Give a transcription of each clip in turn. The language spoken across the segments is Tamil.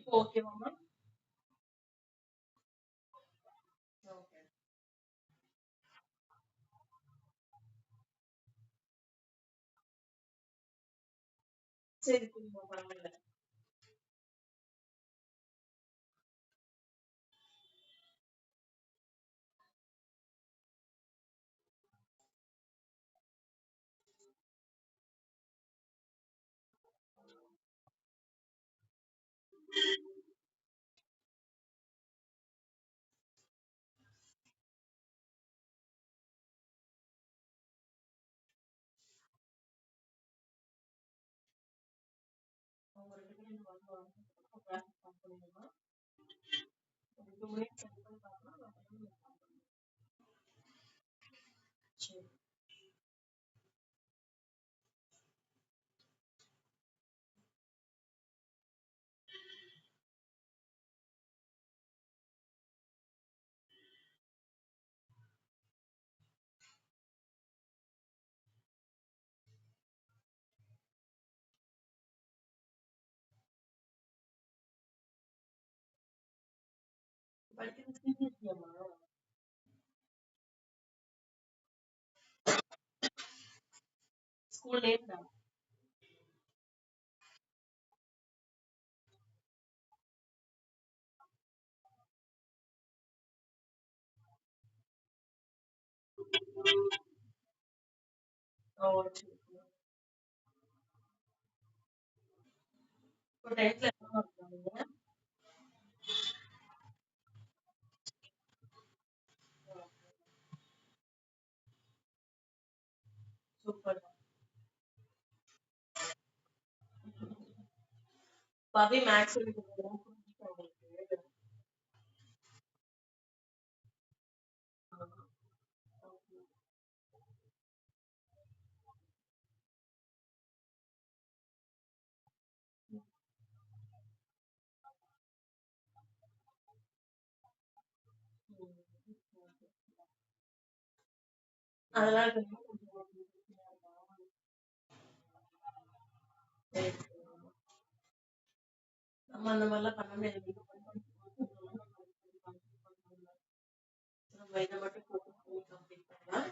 இப்போ ஓகேவா மேம்? ஓகே. சரி சரிம்மா பரவாயில்ல. அவங்க 2 பேரும் இந்த வந்து கிளாஸ் ஸ்டார்ட் பண்ணிடுமா? ஒரு 2 மினிட்ஸ் சென்ட் பண்ணி பார்க்கலாம். அப்புறம் சரி. படிக்கிறது சிபிஎஸ்சியாம்மா? ஸ்கூல் நேம் தான். ஓ சரி சரி. இப்போ 10th என்ன மார்க் வாங்குனீங்க? சூப்பர். பவி மேக்ஸ் சொல்லி கொடுக்குறதெல்லாம் புரிஞ்சுச்சா உங்களுக்கு? ஓகே. ம். ஓகே. அதெல்லாம் கொஞ்சம் கொஞ்சம் பிரச்சனையா இருக்கா? சரி சரி. நம்ம அந்த மாதிரிலாம் பண்ண முடியாது. நீங்க நம்ம இதை மட்டும் ஃபோக்கஸ் பண்ணி கம்ப்ளீட் பண்ணலாம்.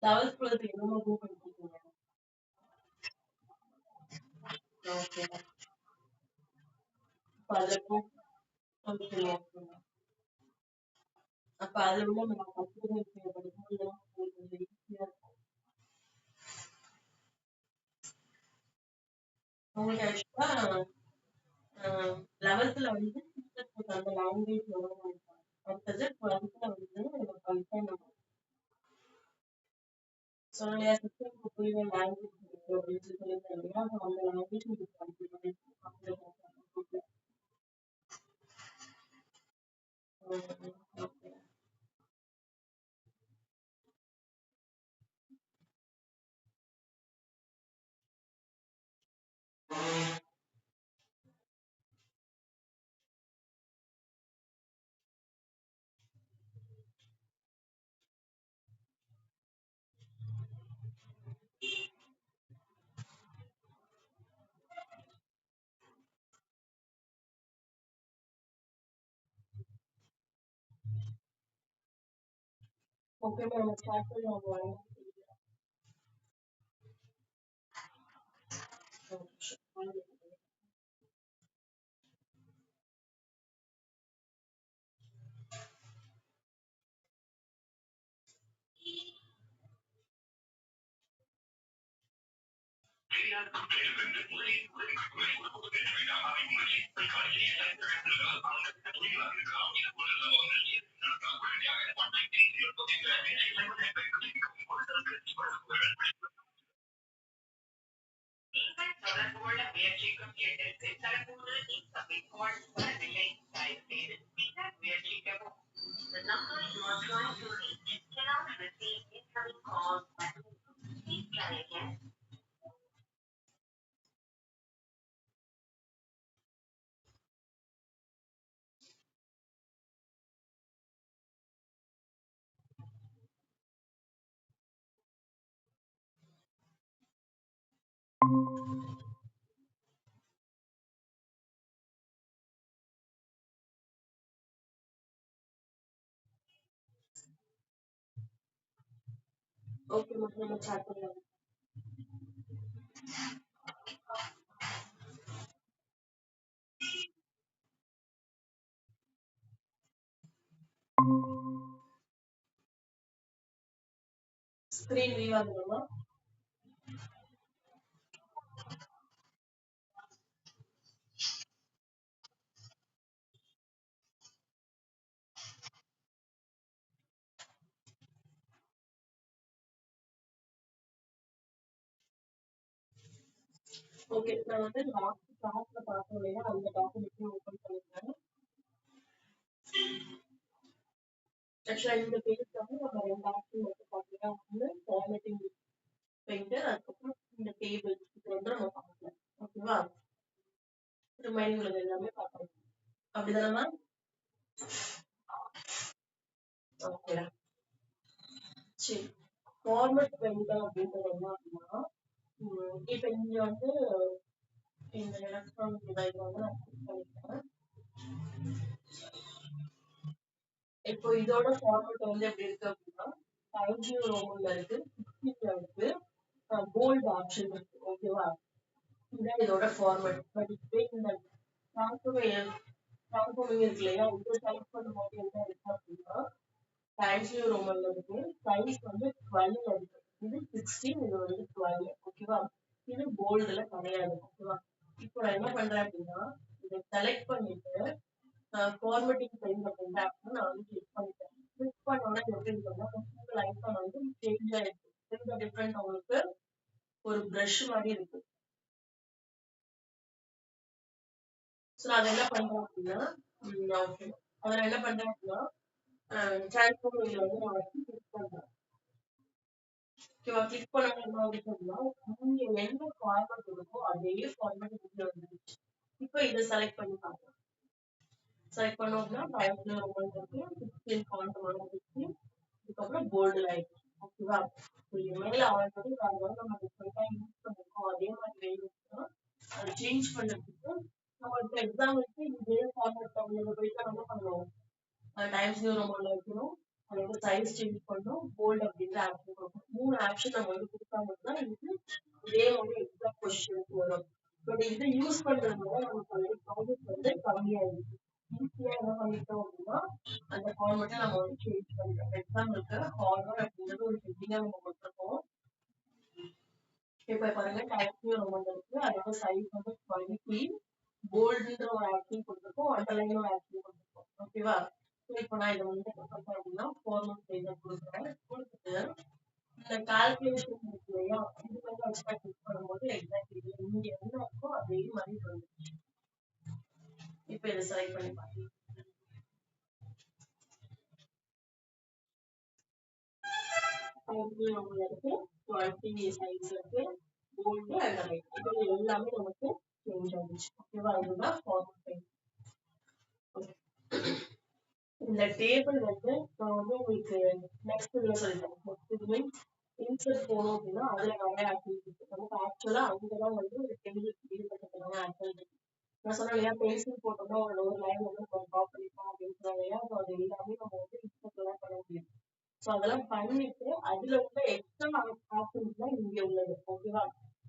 11th 12th என்னமா குரூப் எடுத்திருக்கீங்க? ஓகே. அப்ப அதுல குரூப் ஓகே ஓகே. அப்ப அதை விட நம்ம கம்ப்யூட்டர் சயின்ஸ் படிக்கும்போது உங்களுக்கு கொஞ்சம் ஈஸியா இருக்கும். உங்களுக்கு ஆக்சுவலா 11th வந்து அந்த லாங்குவேஜ் வரும். அடுத்தது 12th வந்து கன்ஃபார்ம் சொன்னலையா சிஸ்டம்க்கு புரியுற லாங்குவேஜ் இருக்கு அப்படின்னு சொல்லியிருந்தேன் இல்லையா? அப்ப அந்த லாங்குவேஜ் உங்களுக்கு படிக்கணும். Computer okay. ஓகே நம்ம ஸ்டார்ட் பண்ணுவோம். நீங்கள் தொடர்பு கொள்ள முயற்சிக்கும் எண்ணிற்கு தற்போது incoming call வரவில்லை. தயவு செய்து பின்னர் முயற்சிக்கவும். The number you are trying to reach cannot receive incoming calls. Please try again. Okay ma'am, நம்ம ஸ்டார்ட் பண்ணலாம். ஸ்கிரீன் வியூ ஆகுதுமா? ஓகே, நான் வந்து லாஸ்ட் கிளாஸ்ல பார்த்தோம் இல்லையா, அந்த டாக்குமெண்ட்டையும் ஓபன் பண்ணிக்கிறேன். ஆக்சுவலா இந்த பேஜ்ல வந்து நம்ம ரெண்டு ஆப்ஷன் வந்து பார்த்தீங்கன்னா வந்து ஃபார்மேட்டிங் போயிட்டு அதுக்கப்புறம் இந்த டேபிள் இது வந்து நம்ம பார்க்கலாம். ஓகேவா? ரிமைனிங் உள்ளது எல்லாமே பார்க்கலாம். அப்படிதானே மேம்? ஓகே, சரி. ஃபார்மேட் பெயிண்டர் அப்படின்றது என்ன அப்படின்னா, இப்போ இங்க வந்து இந்த எலக்ட்ரானிக் டிவைஸ் வந்து நான் click பண்ணிக்கிறேன். இப்போ இதோட ஃபார்மேட் வந்து எப்படி இருக்கு அப்படின்னா, 5 ரோமன்ல இருக்கு, 16 இருக்கு, போல்ட் ஆப்ஷன் இருக்கு. ஓகேவா? இதுதான் இதோட ஃபார்மேட். பட் இப்போ இந்த டிரான்ஸ்ஃபார்மிங் இருக்கு இல்லையா, இது டைப் பண்ணும்போது என்ன இருக்கு அப்படின்னா, டைம்ஸ் நியூ ரோமன்ல இருக்கு, சைஸ் வந்து 12 இருக்கு, இது 16, இது வந்து 12. ஓகேவா? இது போல்டுல கிடையாது. ஓகேவா? இப்போ நான் என்ன பண்றேன் அப்படின்னா, இதை செலக்ட் பண்ணிட்டு ஃபார்மேட்டிங் பெயிண்ட் அப்படின்ற ஆப்ஷன் நான் வந்து கிளிக் பண்ணிட்டேன். கிளிக் பண்ணோன்னா எப்படி இருக்குன்னா, சிங்கிள் ஐக்கான் வந்து சேஞ்ச் ஆயிருக்கு. இந்த டிஃப்ரெண்ட் உங்களுக்கு ஒரு பிரஷ் மாதிரி இருக்கு. ஸோ நான் அதை என்ன பண்றேன் அப்படின்னா, ஓகே, அதை நான் என்ன பண்றேன் அப்படின்னா டிரான்ஸ்ஃபார்மிங்ல வந்து நான் வந்து கிளிக் பண்றேன். ஓகேவா? கிளிக் பண்ணணும் என்ன அப்படின்னா, நீங்க எந்த ஃபார்மேட் இருக்கோ அதே ஃபார்மேட் இங்க வந்துருச்சு. இப்போ இதை செலக்ட் பண்ணி பார்க்கலாம். செலக்ட் பண்ணோம்னா டைப்ல ரோமன் இருக்கு, 16 ஃபாண்ட் வந்துருச்சு, அதுக்கப்புறம் போல்டு லைன். ஓகேவா? மேல ஆல்ரெடி வேற வந்து நம்ம டிஃப்ரெண்டா யூஸ் பண்ணிருக்கோம், அதே மாதிரி வேணும்னா அதை சேஞ்ச் பண்றதுக்கு நம்ம இப்போ எக்ஸாம்பிளுக்கு இதே ஃபார்மேட் தமிழ்ல போயிட்டு என்ன பண்ணுவோம், டைம்ஸ் நியூ ரோமன்ல வைக்கணும், அதோட சைஸ் சேஞ்ச் பண்ணணும், போல்ட் அப்படின்ற ஆப்ஷன் கொடுக்கணும். 3 ஆப்ஷன் நம்ம வந்து கொடுத்தா மட்டும்தான் இதுக்கு இதே மாதிரி எக்ஸாக்ட் கொஸ்டின் வரும். பட் இதை யூஸ் பண்றதுனால நமக்கு வந்து ப்ராஜெக்ட் வந்து கம்மியாயிடுச்சு. ஈஸியா என்ன பண்ணிட்டோம் அப்படின்னா, அந்த ஃபார்மேட்டை நம்ம வந்து சேஞ்ச் பண்ணிட்டோம். எக்ஸாம்பிளுக்கு ஹார்னர் அப்படின்றது ஒரு ஹெட்டிங்கா நம்ம கொடுத்துருக்கோம். இப்ப பாருங்க, டைப் நியூ ரோமன் இருக்கு, அதோட சைஸ் வந்து 20, போல்டுன்ற ஒரு ஆப்ஷன் கொடுத்துருக்கோம், அண்டர்லைன் ஒரு ஆப்ஷன் கொடுத்துருக்கோம். ஓகேவா? இப்போ நான் இதை வந்து என்ன பண்றேன் அப்படின்னா, ஃபார்மேட் பேஜை கொடுக்குறேன். கொடுத்துட்டு இந்த கால்குலேஷன் இருக்கு இல்லையா, இது வந்து எக்ஸ்ட்ரா கிளிக் பண்ணும்போது எக்ஸாக்ட் இது இங்க என்ன இருக்கோ அதே மாதிரி வந்துச்சு. இப்போ இதை செலக்ட் பண்ணி பாருங்க. இருக்கு, 20 சைஸ் இருக்கு, போல்டு அண்ட் லைட், இது எல்லாமே நமக்கு சேஞ்ச் ஆகிடுச்சு. ஓகேவா? இதுதான் ஃபார்மேட் பேஜ். இந்த டேபிள் வந்து நான் வந்து உங்களுக்கு நெக்ஸ்ட் இதுல சொல்லிட்டேன். நெக்ஸ்ட் இது மீன்ஸ் இன்சர்ட் போனோம் அப்படின்னா அதுல நிறைய ஆக்டிவிட்டிஸ் நமக்கு ஆக்சுவலா அங்கதான் வந்து ஒரு டேபிள் ஈடுபட்டு ஆக்டிவிட்டி. நான் சொன்னேன் இல்லையா, பென்சில் போட்டோம்னா ஒரு லைன் வந்து நம்ம ட்ரா பண்ணிப்போம் அப்படின்னு சொன்னேன் இல்லையா, ஸோ அது எல்லாமே நம்ம வந்து இன்சர்ட்ல தான் பண்ண முடியும். ஸோ அதெல்லாம் பண்ணிட்டு அதுல உள்ள எக்ஸ்ட்ரா ஆப்ஷன்ஸ் தான் இங்க உள்ளது. ஓகேவா?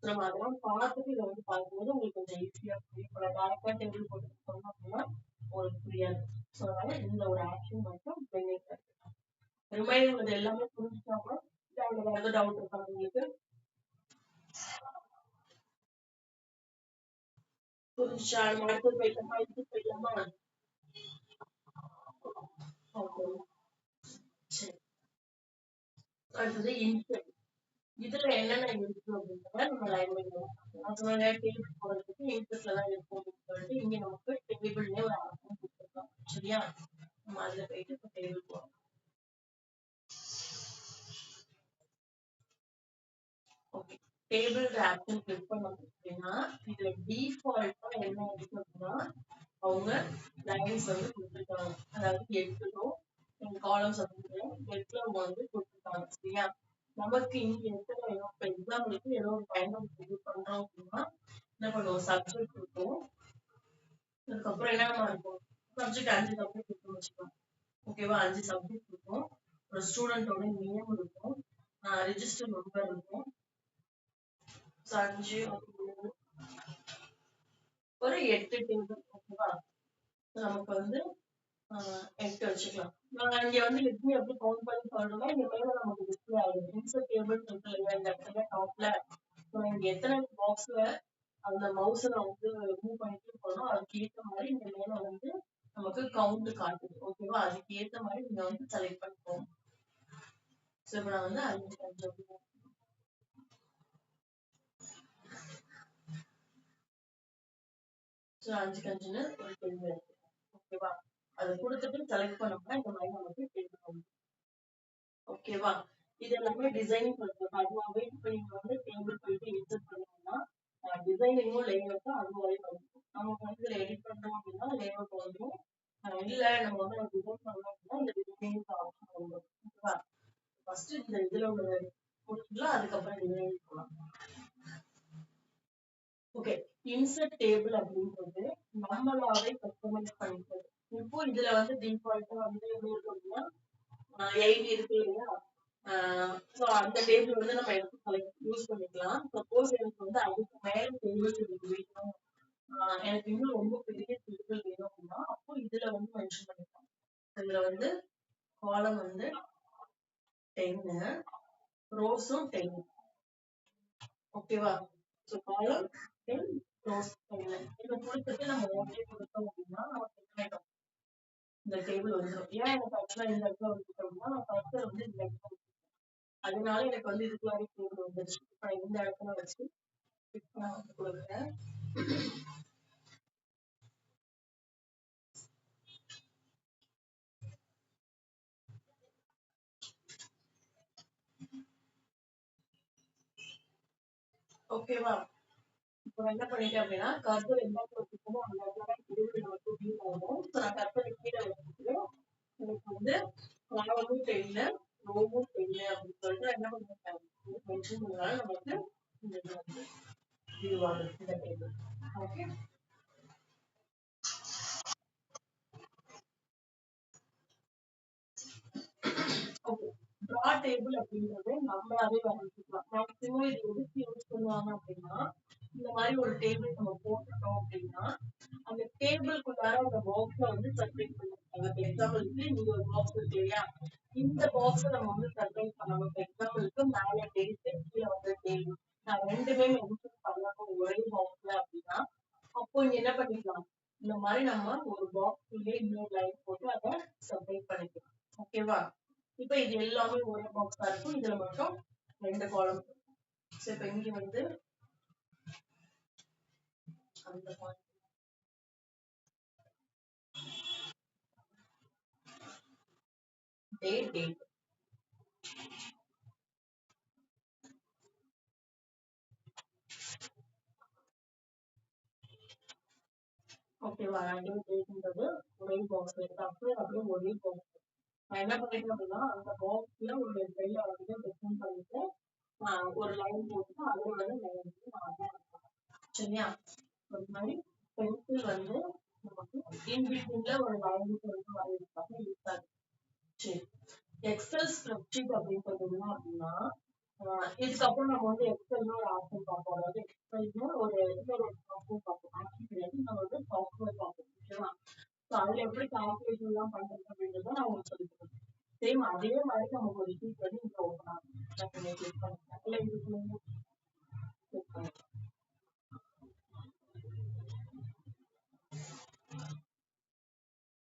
நம்ம அதெல்லாம் பார்த்துட்டு இதை வந்து பார்க்கும்போது உங்களுக்கு கொஞ்சம் ஈஸியா புரியும். இப்போ நான் டேரக்டா டேபிள் போட்டு சொன்னோம் அப்படின்னா உங்களுக்கு புரியாது. ஸோ அதனால இந்த ஒரு ஆப்ஷன் மட்டும் பண்ணிருக்கேன். ரிமைனிங் அது எல்லாமே புரிஞ்சுக்காம வேற ஏதாவது டவுட் இருக்கா உங்களுக்கு? புரிஞ்சுச்சா? அடுத்தது போயிட்டோமா, இது போயிட்டோமா? ஓகே, சரி. அடுத்தது இன்செர்ட். இதுல என்னென்ன இருக்கு அப்படின்றத நம்ம லைன் பண்ணிடுவோம். நான் சொன்ன டேபிள் போடுறதுக்கு இன்செர்ட்ல தான் இருக்கும் அப்படின்னு சொல்லிட்டு இங்க நமக்கு டேபிள்லயே ஒரு ஆப்ஷன் கொடுத்துருக்கோம். சரியா? நம்ம அதுல போயிட்டு இப்போ டேபிள் போறோம். ஓகே, டேபிள் ஆப்ஷன் கிளிக் பண்ணோம் அப்படின்னா இதுல டிஃபால்ட்டா என்ன இருக்கு அப்படின்னா அவங்க லைன்ஸ் வந்து கொடுத்துருக்காங்க. அதாவது 8 ரோ காலம்ஸ் அப்படின்னு 8 அவங்க வந்து கொடுத்துருக்காங்க. சரியா? நமக்கு இங்க எத்தனை வேணும்? இப்போ எக்ஸாம்பிளுக்கு ஏதோ ஒரு டைம் இது பண்றோம் அப்படின்னா என்ன பண்ணுவோம், சப்ஜெக்ட் இருக்கும், அதுக்கப்புறம் என்னென்ன இருக்கும், சப்ஜெக்ட் 5 சப்ஜெக்ட் இருக்குன்னு வச்சுக்கோங்க. ஓகேவா? 5 சப்ஜெக்ட் இருக்கும், ஒரு ஸ்டூடெண்டோட நேம் இருக்கும், ரிஜிஸ்டர் நம்பர் இருக்கும். 5 ஒரு 8 டேபிள். ஓகேவா? நமக்கு வந்து 8 வச்சுக்கலாம். நான் இங்க வந்து எப்படி கவுண்ட் பண்ணி சொல்றேன்னா, இங்க மேல நமக்கு டிஸ்பிளே ஆகுது. இன்சர்ட் டேபிள் இருக்கு இல்லையா, இந்த இடத்துல டாப்ல. இங்க எத்தனை பாக்ஸ்ல அந்த மவுஸை நான் வந்து மூவ் பண்ணிட்டு போனோம், அதுக்கு ஏத்த மாதிரி இந்த மேல வந்து நமக்கு கவுண்ட் காட்டுது. ஓகேவா? அதுக்கு ஏத்த மாதிரி நீங்க வந்து செலக்ட் பண்ணிக்கோங்க. ஸோ இப்போ நான் வந்து 5 ஸோ 5 ஒரு டேபிள் இருக்கு. ஓகேவா? அதை கொடுத்துட்டு செலக்ட் பண்ணோம்னா இந்த மாதிரி நமக்கு டேபிள் வந்து ஓகேவா? இது எல்லாமே டிசைனிங் பண்றது. அதுவாகவே இப்போ நீங்க வந்து டேபிள் போயிட்டு இன்சர்ட் பண்ணீங்கன்னா டிசைனிங்கும் லேஅவுட்டும் அதுவாகவே வந்துடும். நமக்கு வந்து இதில் எடிட் பண்றோம் அப்படின்னா லேஅவுட் வந்துடும். இல்ல நம்ம வந்து டிசைன் பண்ணோம் அப்படின்னா இந்த டிசைனிங் ஆப்ஷன் வந்துடும். ஓகேவா? ஃபர்ஸ்ட் இந்த இதுல உள்ள கொடுத்துக்கலாம், அதுக்கப்புறம் டிசைனிங் போகலாம். ஓகே, இன்சர்ட் டேபிள் அப்படின்றது நம்மளாவே கஸ்டமைஸ் பண்ணிக்கிறது. இப்போ இதுல வந்து டிஃபால்ட்டா வந்து எப்படி இருக்கு அப்படின்னா 8 இருக்கு இல்லையா? ஸோ அந்த டேபிள் வந்து நம்ம எடுத்து செலக்ட் யூஸ் பண்ணிக்கலாம். சப்போஸ் எனக்கு வந்து அதுக்கு மேல டேபிள் வேணும், எனக்கு இன்னும் ரொம்ப பெரிய டேபிள் வேணும் அப்படின்னா அப்போ இதுல வந்து மென்ஷன் பண்ணிக்கலாம். இதுல வந்து காலம் வந்து 10, ரோஸும் 10. ஓகேவா? ஸோ காலம் 10, ரோஸ் 10. இதை கொடுத்துட்டு நம்ம ஓகே கொடுத்தோம் அப்படின்னா நமக்கு என்ன ஆயிடும், இந்த டேபிள் வந்துடும். ஏன் எனக்கு ஆக்சுவலா இந்த இடத்துல வந்துட்டு அப்படின்னா நான் கர்சர் வந்து இந்த இடத்துல, அதனால எனக்கு வந்து இதுக்குள்ளாரே டேபிள் வந்துருச்சு. இப்போ இந்த இடத்துல வச்சு நான் வந்து கொடுக்குறேன். ஓகேவா? இப்போ என்ன பண்ணிட்டேன் அப்படின்னா கர்சர் எந்த இடத்துல வச்சுக்கோமோ அந்த இடத்துல டேபிள் நமக்கு வியூ ஆகும். ஸோ நான் கர்சர் கீழே வச்சுட்டு எனக்கு வந்து காலமும் 10, ரோவும் 10 அப்படின்னு சொல்லிட்டு என்ன பண்ணிருக்காங்க மென்ஷன் பண்ணாலும் நமக்கு இந்த இது வந்து வியூ ஆகுது இந்த table. Okay, okay. Draw table அப்படின்றது நம்மளாவே வரைஞ்சிக்கலாம். மேக்ஸிமம் இது எதுக்கு யூஸ் பண்ணுவாங்க அப்படின்னா, இந்த மாதிரி ஒரு டேபிள் நம்ம போட்டுட்டோம் அப்படின்னா அந்த டேபிள்குள்ளார அந்த பாக்ஸை வந்து செப்பரேட் பண்ணிருக்காங்க. இப்போ எக்ஸாம்பிளுக்கு நீங்க ஒரு பாக்ஸ் இருக்கு இல்லையா, இந்த பாக்ஸை நம்ம வந்து செப்பரேட் பண்ணணும். இப்போ எக்ஸாம்பிளுக்கு மேல டேட், கீழே வந்து டேபிள், நான் ரெண்டுமே மென்ஷன் பண்ணணும் ஒரே பாக்ஸ்ல அப்படின்னா அப்போ இங்க என்ன பண்ணிக்கலாம், இந்த மாதிரி நம்ம ஒரு பாக்ஸ்லயே இன்னொரு லைன் போட்டு அதை செப்பரேட் பண்ணிக்கலாம். ஓகேவா? இப்போ இது எல்லாமே ஒரே பாக்ஸா இருக்கும், இதுல மட்டும் 2 காலம். ஸோ இப்போ இங்க வந்து அந்த டேட். ஓகேவா? டேட்ன்றது ஒரே பாக்ஸ் இருக்கு, அப்படியே ஒரே பாக்ஸ். நான் என்ன பண்ணிட்டேன் அப்படின்னா அந்த பாக்ஸ்ல ஒரு கையில வந்து டிஃபைன் பண்ணிட்டு ஒரு லைன் போட்டுட்டு அதோட லைன் வந்து நான் வந்து சரியா? ஒரு மாதிரி பென்சில் வந்து நமக்கு இன்பிட்வீன்ல ஒரு லைனுக்கு வந்து வரையறதுக்காக யூஸ் ஆகுது. சரி, எக்ஸல் ஸ்ப்ரெட்ஷீட் அப்படின்றது என்ன அப்படின்னா இதுக்கப்புறம் நம்ம வந்து எக்ஸல்னு ஒரு ஆப்ஷன் பார்ப்போம். அதாவது எக்ஸல்னு ஒரு இன்னொரு ஆப்ஷன் பார்ப்போம். ஆப்ஷன் கிடையாது, நம்ம வந்து சாஃப்ட்வேர் பார்ப்போம். ஓகேவா? ஸோ அதுல எப்படி கால்குலேஷன் எல்லாம் பண்றது அப்படின்றத நான் உங்களுக்கு சொல்லி தரேன். சேம் அதே மாதிரி நமக்கு ஒரு ஷீட் வந்து இங்க ஓப்பன் ஆகும். கிளிக் பண்ணிக்கலாம், இல்லை இதுக்கு வந்து கிளிக் பண்ணிக்கலாம்.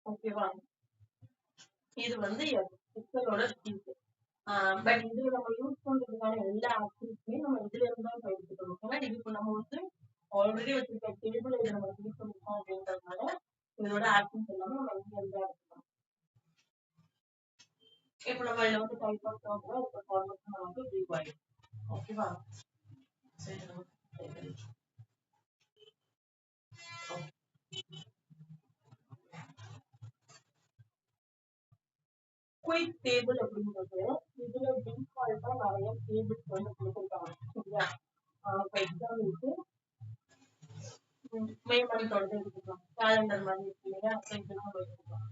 ஓகேவா? இது வந்து எக்ஸலோட ஷீட். பட் இதுல நம்ம யூஸ் பண்றதுக்கான எல்லா ஆக்டிவிட்டியுமே நம்ம இதுல இருந்து தான் எடுத்துக்கணும். ஏன்னா இது இப்போ நம்ம வந்து ஆல்ரெடி வச்சிருக்க டேபிள் இதை நம்ம யூஸ் பண்ணிருக்கோம் அப்படின்றதுனால இதோட ஆக்ஷன்ஸ் எல்லாமே நம்ம இதுல இருந்து தான் எடுத்துக்கணும். இப்போ நம்ம இதுல வந்து டைப் பண்ணோம் அப்படின்னா இப்போ ஃபார்மேட் நமக்கு வியூ ஆயிடும். ஓகேவா? சரி, குயிக் டேபிள் அப்படின்றது இதுல டிஃபால்ட்டா நிறைய டேபிள்ஸ் வந்து கொடுத்துருக்காங்க. சரியா? ஃபார் எக்ஸாம்பிளுக்கு மே மந்த் வந்து எடுத்துக்கலாம், கேலண்டர் மாதிரி இருக்கு இல்லையா, இதெல்லாம் நம்ம எடுத்துக்கலாம்.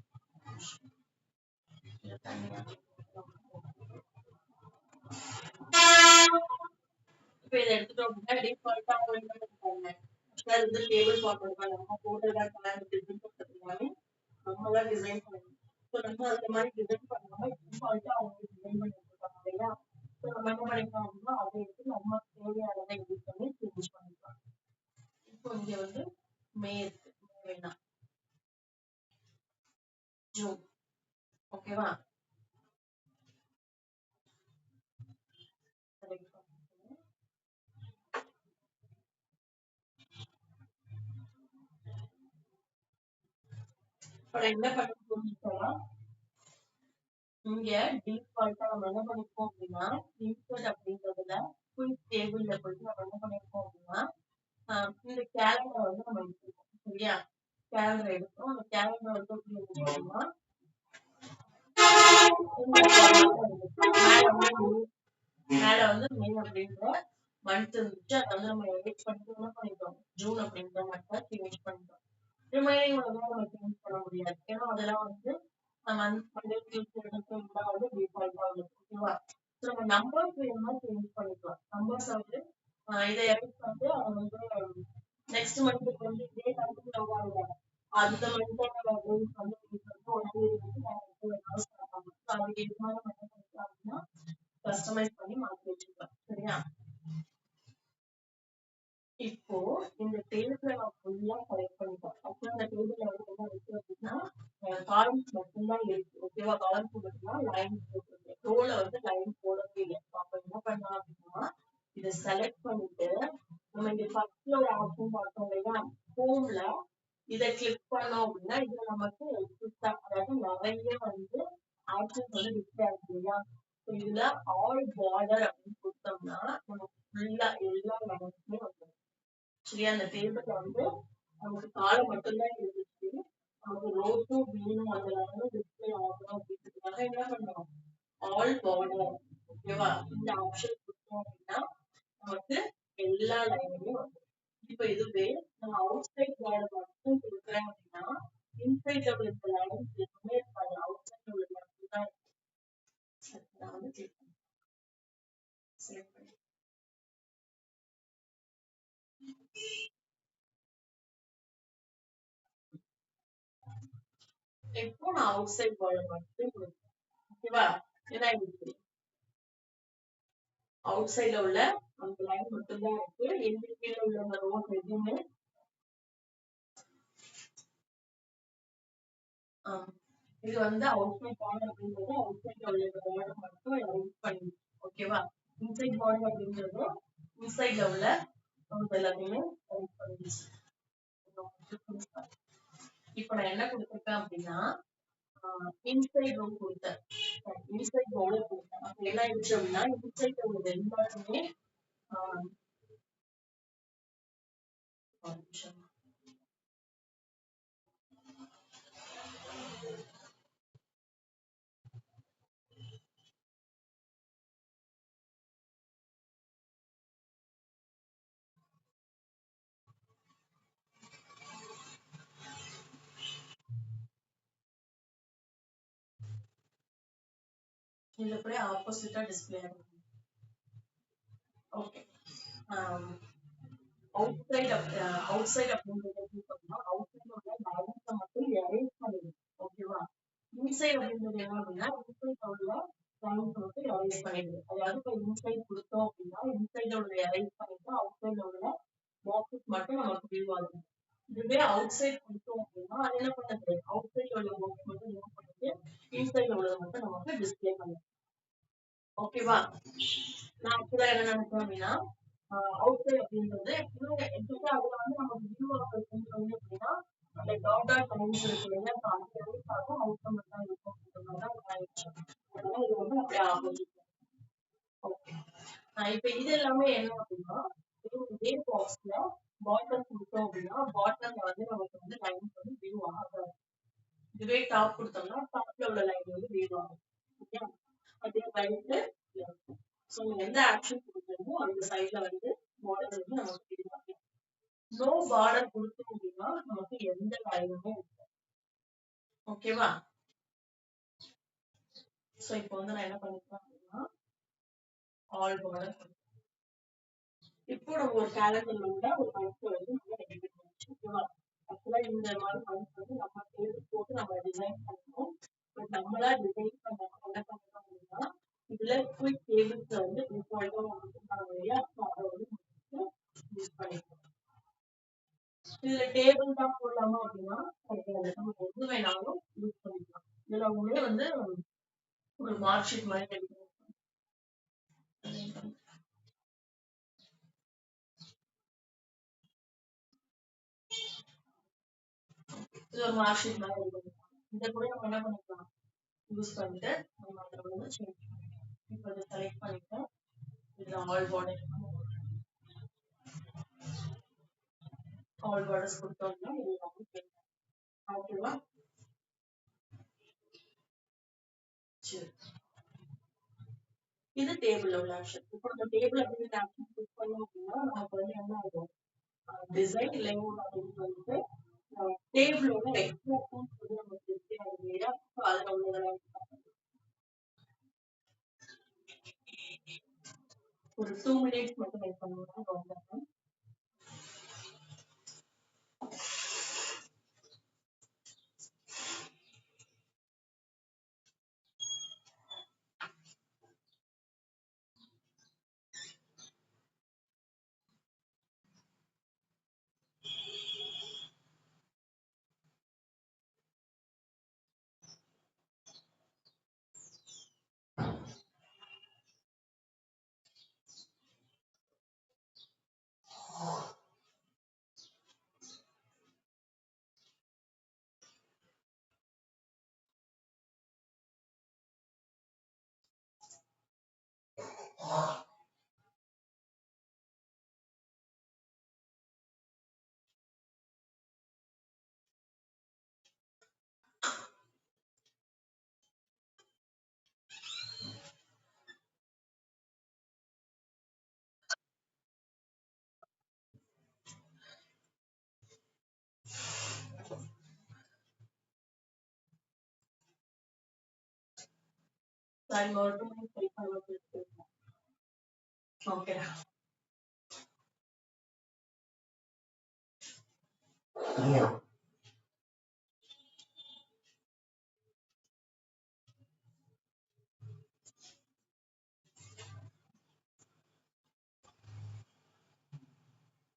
இப்ப இதை எடுத்துட்டோம் அப்படின்னா டிஃபால்ட்டா அவங்க என்ன பண்ணிருக்காங்க, சார் வந்து டேபிள் ஃபார்மேட் நம்ம போட்டோலாம் எல்லாமே நம்ம தான் டிசைன் பண்ணணும். ஸோ நம்ம அந்த மாதிரி டிசைன் பண்ணாம டிஃபால்ட்டா அவங்க டிசைன் பண்ணி வச்சிருக்காங்க இல்லையா. ஸோ நம்ம என்ன பண்ணிக்கலாம் அப்படின்னா அதை எடுத்து நம்ம தேவையானதை யூஸ் பண்ணி சேஞ்ச் பண்ணிக்கலாம். இப்போ இங்க வந்து மே இருக்கு, வேணாம் ஜூன். ஓகேவா. இப்போ என்ன பண்ணிருக்கோம், இங்க டிஃபால்ட்டா நம்ம என்ன பண்ணிருக்கோம் அப்படின்னா இன்சர்ட் அப்படின்றதுல குயிக் டேபிள்ல போயிட்டு நம்ம என்ன பண்ணிருக்கோம் அப்படின்னா இந்த கேலண்டர் வந்து நம்ம எடுத்துருக்கோம் சரியா. கேலண்டர் எடுத்தோம், அந்த கேலண்டர் வந்து எப்படி எடுத்துக்கோம்னா மேல வந்து மே அப்படின்ற மந்த் இருந்துச்சு. அதை வந்து நம்ம எடிட் பண்ணிட்டு என்ன பண்ணிட்டோம், ஜூன் அப்படின்ற மந்த்தை சேஞ்ச் பண்ணிட்டோம். ரிமைனிங் வந்து நம்ம சேஞ்ச் பண்ண முடியாது, ஏன்னா அதெல்லாம் வந்து ஓகேவா. நம்ம நம்பர்ஸ் வேணும்னா சேஞ்ச் பண்ணிக்கலாம். நம்பர்ஸ் வந்து இதை எடிட் பண்ணிட்டு அதை வந்து நெக்ஸ்ட் மந்த்துக்கு வந்து இதே மந்த்துக்கு நம்ம அந்த மந்த் நம்ம அதுக்கு இது மாதிரி நம்ம என்ன பண்ணிக்கலாம் அப்படின்னா கஸ்டமைஸ் பண்ணி மாத்தி வச்சுக்கலாம் சரியா. இப்போ இந்த டேபிள நான் ஃபுல்லா செலக்ட் பண்ணிட்டேன். அப்புறம் இந்த டேபிள்ல வந்து என்ன இருக்கு அப்படின்னா காலம்ஸ் மட்டும்தான் இருக்கு ஓகேவா. காலம்ஸ் மட்டும்தான் லைன் போட்டுருக்கேன், ரோல வந்து லைன் போடவே இல்லை. அப்ப என்ன பண்ணலாம் அப்படின்னா இதை செலக்ட் பண்ணிட்டு நம்ம இங்க ஃபர்ஸ்ட்ல ஒரு ஆப்ஷன் பார்த்தோம் இல்லையா, ஹோம்ல இதை கிளிக் பண்ணோம் அப்படின்னா இதுல நமக்கு அதாவது நிறைய வந்து ஆப்ஷன்ஸ் வந்து டிஸ்பிளே ஆகுது இல்லையா. இதுல ஆல் பார்டர் அப்படின்னு கொடுத்தோம்னா நமக்கு ஃபுல்லா எல்லா லைன்ஸுமே வந்துடும் சரியா. அந்த டேபிள்ல வந்து நமக்கு காலம் மட்டும்தான் இருந்துச்சு, நமக்கு ரோஸும் வீணும் அதுல வந்து டிஸ்பிளே ஆகணும் அப்படின்றதுக்காக என்ன பண்ணணும் ஆல் பார்டர் ஓகேவா. இந்த ஆப்ஷன் கொடுத்தோம் அப்படின்னா நமக்கு எல்லா லைனுமே வந்துடும். இப்ப இதுவே நம்ம அவுட் சைட் பார்டர் மட்டும் கொடுக்குறேன் அப்படின்னா இன்சைட்ல உள்ள லைன்ஸ் எதுவுமே இருக்காது, அவுட் சைட்ல உள்ள மட்டும் தான் இருக்கும். நான் வந்து செலக்ட் பண்ணி இப்போ நான் அவுட் சைட் பார்டர் மட்டும் கொடுப்பேன் ஓகேவா. ஏன்னா இது அவுட் சைட்ல உள்ள அந்த லைன் மட்டும் தான் இருக்கு, எந்த கீழே உள்ள அந்த ரோஸ் எதுவுமே இது வந்து அவுட் சைட் பார்டர் அப்படின்றது அவுட் சைட்ல உள்ள பார்டர் மட்டும் யூஸ் பண்ணி ஓகேவா. இன்சைட் பார்டர் அப்படின்றது இன்சைட்ல உள்ள எல்லாத்தையுமே யூஸ் பண்ணி. இப்ப நான் என்ன கொடுத்துருக்கேன் அப்படின்னா இன்சைட் ரோ கொடுத்தேன், இன்சைட் பார்டர் கொடுத்தேன். அப்ப என்ன ஆயிடுச்சு அப்படின்னா இன்சைட்ல உள்ள எல்லாருமே இது அப்படியே ஆப்போசிட்டா டிஸ்பிளே ஆகும். ஓகே அவுட் சைட் அப்படின்றது பார்த்தோம்னா அவுட் சைட் உள்ள லைன்ஸை மட்டும் எரேஸ் பண்ணிடும் ஓகேவா. இன்சைட் அப்படின்றது என்ன அப்படின்னா இன்சைட் உள்ள லைன்ஸ் மட்டும் எரேஸ் பண்ணிடுது. அதாவது இப்போ இன்சைட் கொடுத்தோம் அப்படின்னா இன்சைட் உள்ள எரேஸ் பண்ணிட்டு அவுட் சைட் உள்ள பாக்ஸஸ் மட்டும் நமக்கு வியூ ஆகும். இதுவே அவுட் சைட் கொடுத்தோம் அப்படின்னா அது என்ன பண்ணுது, அவுட் சைட் உள்ள பாக்ஸ் மட்டும் ரிமூவ் பண்ணிட்டு இன்சைட் உள்ளது மட்டும் நமக்கு டிஸ்பிளே பண்ணும் ஓகேவா. நான் ஆக்சுவலா என்ன நினைச்சேன் அப்படின்னா அவுட் சைட் அப்படின்றது அதுல வந்து நம்ம வியூ செஞ்சோம் அப்படின்னா அந்த டாட் டாட் லைன்ஸ் இருக்கு இல்லையா, அந்த லைன்ஸாகவும் அவுட் மட்டும் தான் இருக்கும் அதனால இது வந்து அப்படியே ஆப்போசிட். ஓகே இப்ப இது எல்லாமே என்ன அப்படின்னா இதே பாக்ஸ்ல பாட்டம் கொடுத்தோம் அப்படின்னா பாட்டம்ல வந்து நமக்கு வந்து லைன்ஸ் வந்து வியூ ஆகாது. இதுவே டாப் கொடுத்தோம்னா டாப்ல உள்ள லைன் வந்து வியூ ஆகும் ஓகே. அதே ரைட்டு ஸோ எந்த ஆக்ஷன் கொடுத்தோமோ அந்த சைட்ல வந்து பார்டர் வந்து நமக்கு வியூ ஆகும். நோ பார்டர் கொடுத்தோம் அப்படின்னா நமக்கு எந்த லைனுமே இல்லை ஓகேவா. ஸோ இப்போ வந்து நான் என்ன பண்ணிருக்கேன் அப்படின்னா ஆல் பார்டர் இப்போ நம்ம ஒரு கேலண்டர்ல உள்ள ஒரு மந்த் வந்து நம்ம ரெடி பண்ணி ஓகேவா. ஆக்சுவலா இந்த மாதிரி மந்த் வந்து நம்ம பேர் போட்டு நம்ம டிசைன் பண்ணணும். பட் நம்மளா டிசைன் பண்ணாம என்ன பண்ணணும் அப்படின்னா இதுல குயிக் டேபிள்ஸ் வந்து டிஃபால்ட்டா கொடுத்துருக்காங்க இல்லையா, அதை வந்து யூஸ் பண்ணிக்கலாம். இதுல டேபிள் தான் போடலாமா அப்படின்னா நம்ம எது வேணாலும் யூஸ் பண்ணிக்கலாம். இதுல அவங்களே வந்து ஒரு மார்க் ஷீட் மாதிரி ரெடி பண்ணிக்கலாம். இது ஒரு மார்க் ஷீட் மாதிரி ரெடி பண்ணிக்கலாம். இதை கூட நம்ம என்ன பண்ணிக்கலாம் யூஸ் பண்ணிட்டு நம்ம அதை வந்து சேஞ்ச் பண்ணிக்கலாம். இப்போ இதை செலக்ட் பண்ணிட்டு இதுல ஆல் பார்டர்ஸ் கொடுத்தோம்னா இது எல்லாமே ஓகேவா. சரி, இது டேபிள் உள்ள ஆப்ஷன். இப்போ நம்ம டேபிள் அப்படிங்கிற ஆப்ஷன் கிளிக் பண்ணோம் அப்படின்னா நமக்கு வந்து என்ன ஆகும், டிசைன் லேஅவுட் அப்படின்னு சொல்லிட்டு டேபிளோட எக்ஸ்ட்ரா டூல்ஸ் வந்து நமக்கு இருக்கு இல்லையா. ஸோ அதில் உள்ளதெல்லாம் ஒரு 2 minutes மட்டும் வெயிட் பண்ணுவோம். சாரி, ஒரு 2 minutes வெயிட் பண்ணுவோம். ஓகே,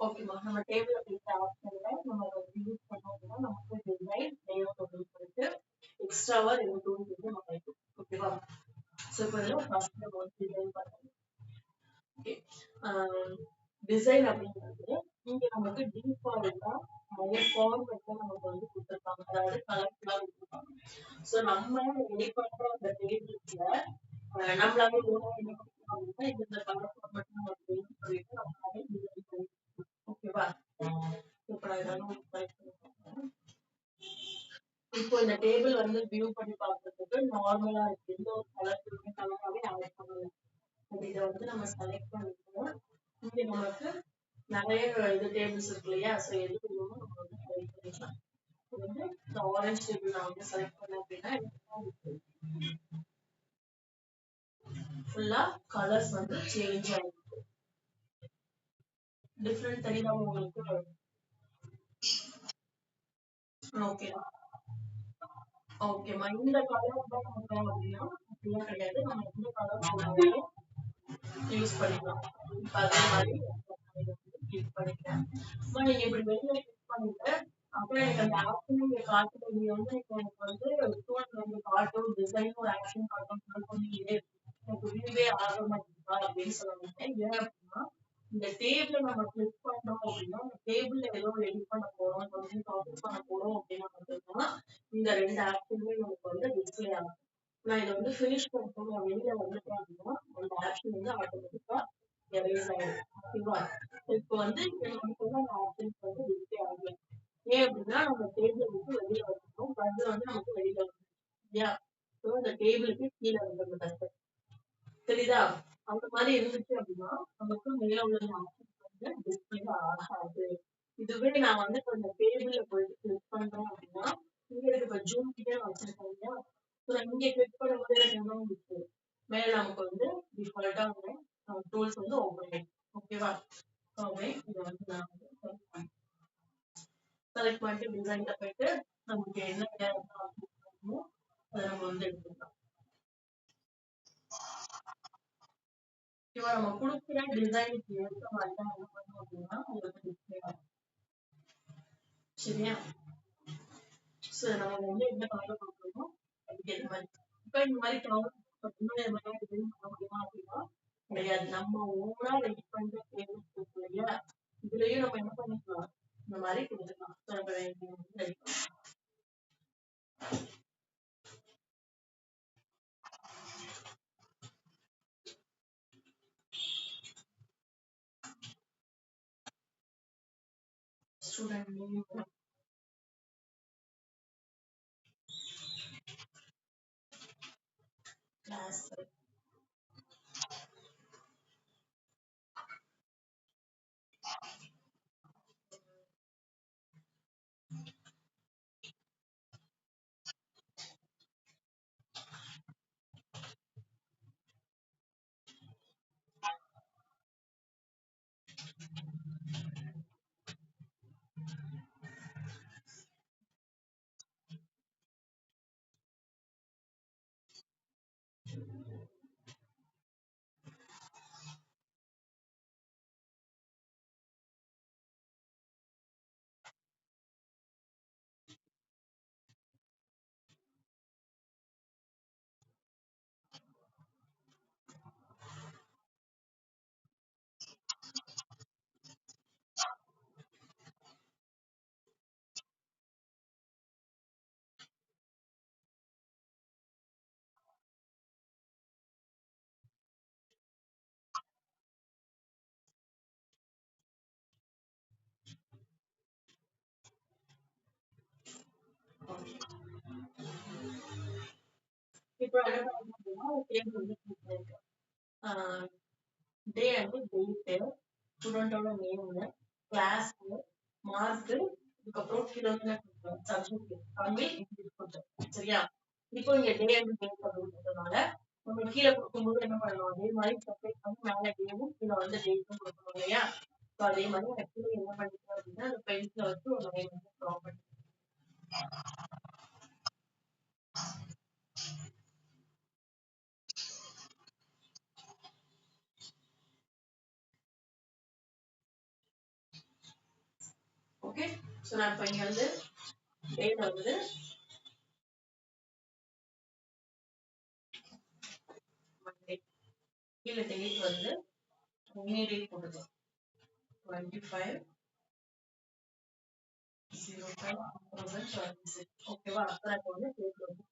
ஓகேமா. நம்ம டேபிள் அப்படிங்கிற ஆப்ஷன்ல நம்ம யூஸ் பண்ணோம் அப்படின்னா நமக்கு டிசைன் லேஅவுட் அப்படின்னு சொல்லிட்டு எக்ஸ்ட்ராவா 2 டூல்ஸ் வந்து நம்ம கிடைக்கும். ஓகேவா. ஸோ இப்போ இதில் ஃபர்ஸ்ட் நம்ம வந்து டிசைன் பண்ணணும். ஓகே, டிசைன் அப்படிங்கிறது இங்க நமக்கு டிஃபால்ட்டா நிறைய ஃபார்மேட்ல நமக்கு வந்து கொடுத்துருப்பாங்க, அதாவது கலர்ஃபுல்லா கொடுத்துருப்பாங்க. ஸோ நம்ம ரெடி பண்ற அந்த டேபிள்ஸ்ல நம்மளாவே என்ன பண்ணிக்கலாம் அப்படின்னா இந்த கலர் ஃபார்மேட் நம்ம சொல்லிட்டு நம்மளாவே டிசைன் பண்ணி ஓகேவா. இப்போ நான் இதெல்லாம் இப்போ இந்த டேபிள் வந்து வியூ பண்ணி பார்க்கறதுக்கு நார்மலா இருக்கு, எந்த ஒரு கலராகவே ஆட் பண்ணல. இதை வந்து நம்ம செலக்ட் பண்ணிக்கலாம். இங்க நமக்கு நிறைய இது டேபிள்ஸ் இருக்கு இல்லையா, ஸோ எது வேணுமோ நம்ம வந்து செலக்ட் பண்ணிக்கலாம். இப்போ வந்து இந்த ஆரஞ்சு டேபிள் நான் வந்து செலக்ட் பண்ணேன் அப்படின்னா ஃபுல்லா கலர்ஸ் வந்து சேஞ்ச் ஆயிருக்கு. டிஃப்ரெண்ட் தெரியுதா உங்களுக்கு? ஓகே, ஓகேமா. இந்த கலர் தான் நமக்கு அப்படின்னா அப்படிலாம் கிடையாது, நம்ம எந்த கலர் யூஸ் பண்ணிக்கலாம். இப்போ அதே மாதிரி கிளிக் பண்ணிக்கிறேன். நீங்க இப்படி வெளியில கிளிக் பண்ணிட்டு அப்புறம் எனக்கு அந்த ஆப்ஷன் நீங்க காட்டுற நீங்க வந்து இப்போ எனக்கு வந்து டூல் வந்து காட்டும், டிசைன் ஒரு ஆக்ஷன் காட்டும் சொன்னீங்களே, எனக்கு வியூவே ஆக மாட்டேங்குதா அப்படின்னு சொல்லுவாங்க. ஏன் அப்படின்னா இந்த டேபிள நம்ம கிளிக் பண்றோம் அப்படின்னா இந்த டேபிள்ல ஏதோ எடிட் பண்ண போறோம், கொஞ்சம் ப்ராசஸ் பண்ண போறோம் அப்படின்னா மட்டும்தான் இந்த 2 ஆப்ஷனுமே நமக்கு வந்து டிஸ்பிளே ஆகும். நான் இதை வந்து ஃபினிஷ் பண்ணிட்டோம் வெளியில வந்துட்டேன் அப்படின்னா அந்த ஆப்ஷன் வந்து ஆட்டோமேட்டிக்கா எரேஸ் ஆயிடும். ஓகேவா. இப்போ வந்து நமக்கு வந்து அந்த ஆப்ஷன்ஸ் வந்து டிஸ்பிளே ஆகல. ஏன் அப்படின்னா நம்ம டேபிள் விட்டு வெளியில வந்துட்டோம், அது வந்து நமக்கு வெளியில வந்துடும் இல்லையா. ஸோ அந்த டேபிளுக்கு கீழே வந்துடுது. தெரியுதா. அந்த மாதிரி இருந்துச்சு அப்படின்னா நமக்கு மேல உள்ள ஆப்ஷன்ஸ் வந்து டிஸ்பிளே ஆகாது. இதுவே நான் வந்து இப்போ இந்த டேபிள்ல போயிட்டு கிளிக் பண்றேன் அப்படின்னா இங்க இப்ப ஜூம் கிட்டே வச்சிருக்கேன் இல்லையா, இங்க கிளிக் பண்ணும்போது எனக்கு என்ன இருக்கு, மேல நமக்கு வந்து டிஃபால்ட்டா வந்து டூல்ஸ் வந்து ஓப்பன் ஆயிடும். ஓகேவா. செலக்ட் பண்ணிட்டு டிசைன்ல போயிட்டு நமக்கு என்ன வேணுமோ அதை நம்ம வந்து எடுத்துக்கலாம். ஓகேவா? நம்ம கொடுக்குற டிசைனுக்கு ஏற்ற மாதிரி தான் என்ன பண்ணணும் அப்படின்னா உங்களுக்கு டிஸ்பிளே ஆகும். சரியா? ஸோ நம்ம வந்து என்ன கலர்ல கொடுக்குறோமோ அதுக்கு ஏற்ற மாதிரி. இப்போ இந்த மாதிரி கலர் டிசைன் பண்ண முடியுமா அப்படின்னா கிடையாது. நம்ம ஓவரா ரெடி பண்ற பிளேலிஸ்ட் இருக்கு இல்லையா? இதுலயும் நம்ம என்ன பண்ணிக்கலாம், இந்த மாதிரி கொடுத்துக்கலாம். ஸோ நம்ம ரெடி பண்ணலாம். Student name, class, இப்போ என்ன பண்ணணும் அப்படின்னா ஒரு டேபிள் வந்து கிரியேட் பண்ணிருக்கேன். டே அண்ட் டேட்டு, ஸ்டூடெண்டோட நேமு, கிளாஸ், மார்க்கு, இதுக்கப்புறம் கீழே வந்து சப்ஜெக்ட் தமிழ் இங்கிலீஷ் கொடுத்தேன். சரியா? இப்போ இங்க டே அண்ட் டேட் அப்படின்றதுனால நம்ம கீழே கொடுக்கும்போது என்ன பண்ணணும், அதே மாதிரி செப்பரேட் பண்ணி மேலே டேவும் கீழே வந்து டேட்டும் கொடுக்கணும் இல்லையா? ஸோ அதே மாதிரி ஆக்சுவலி என்ன பண்ணிருக்கேன் அப்படின்னா அந்த பென்சிலை வச்சு ஒரு லைன் வந்து ட்ரா பண்ணி. ஓகே, ஸோ நான் இப்போ இங்க வந்து டேட் வந்து மண்டே, கீழே டேட் வந்து மினி டேட் போட்டுக்கலாம் 25/05/2026. ஓகேவா? அப்புறம் இப்போ வந்து டேட் வந்து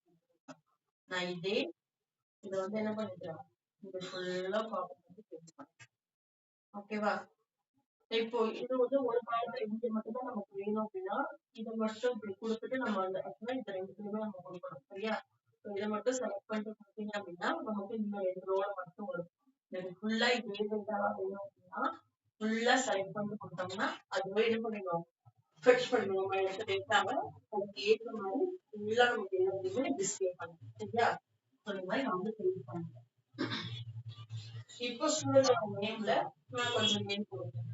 நான் இதே இதை வந்து என்ன பண்ணிக்கிறேன், இது ஃபுல்லா காப்பி பண்ணி பேஸ்ட் பண்ணேன். ஓகேவா? இப்போ இது வந்து ஒரு காலத்துல இங்க மட்டும் தான் நமக்கு வேணும் அப்படின்னா இதை மட்டும் இப்படி கொடுத்துட்டு நம்ம அந்த ஆக்சுவலா இந்த ரெண்டுத்துலயுமே நம்ம கொடுக்கணும். சரியா? இதை மட்டும் செலக்ட் பண்ணிட்டு கொடுத்தீங்க அப்படின்னா நமக்கு இந்த 2 ரோல மட்டும் வரும். எனக்கு ஃபுல்லா இதே டேட்டாவா வேணும் அப்படின்னா ஃபுல்லா செலக்ட் பண்ணிட்டு கொடுத்தோம்னா அதுவே என்ன பண்ணிடும், ஃபெட்ச் பண்ணிடும். நம்ம எடுத்த டேட்டாவை அதுக்கு ஏற்ற மாதிரி ஃபுல்லா நமக்கு எல்லாத்தையுமே டிஸ்பிளே பண்ணும். சரியா? அந்த மாதிரி நான் வந்து சேவ் பண்ணுறேன். இப்போ ஸ்டூடெண்டோட நேம்ல நான் கொஞ்சம் நேம் கொடுப்பேன்.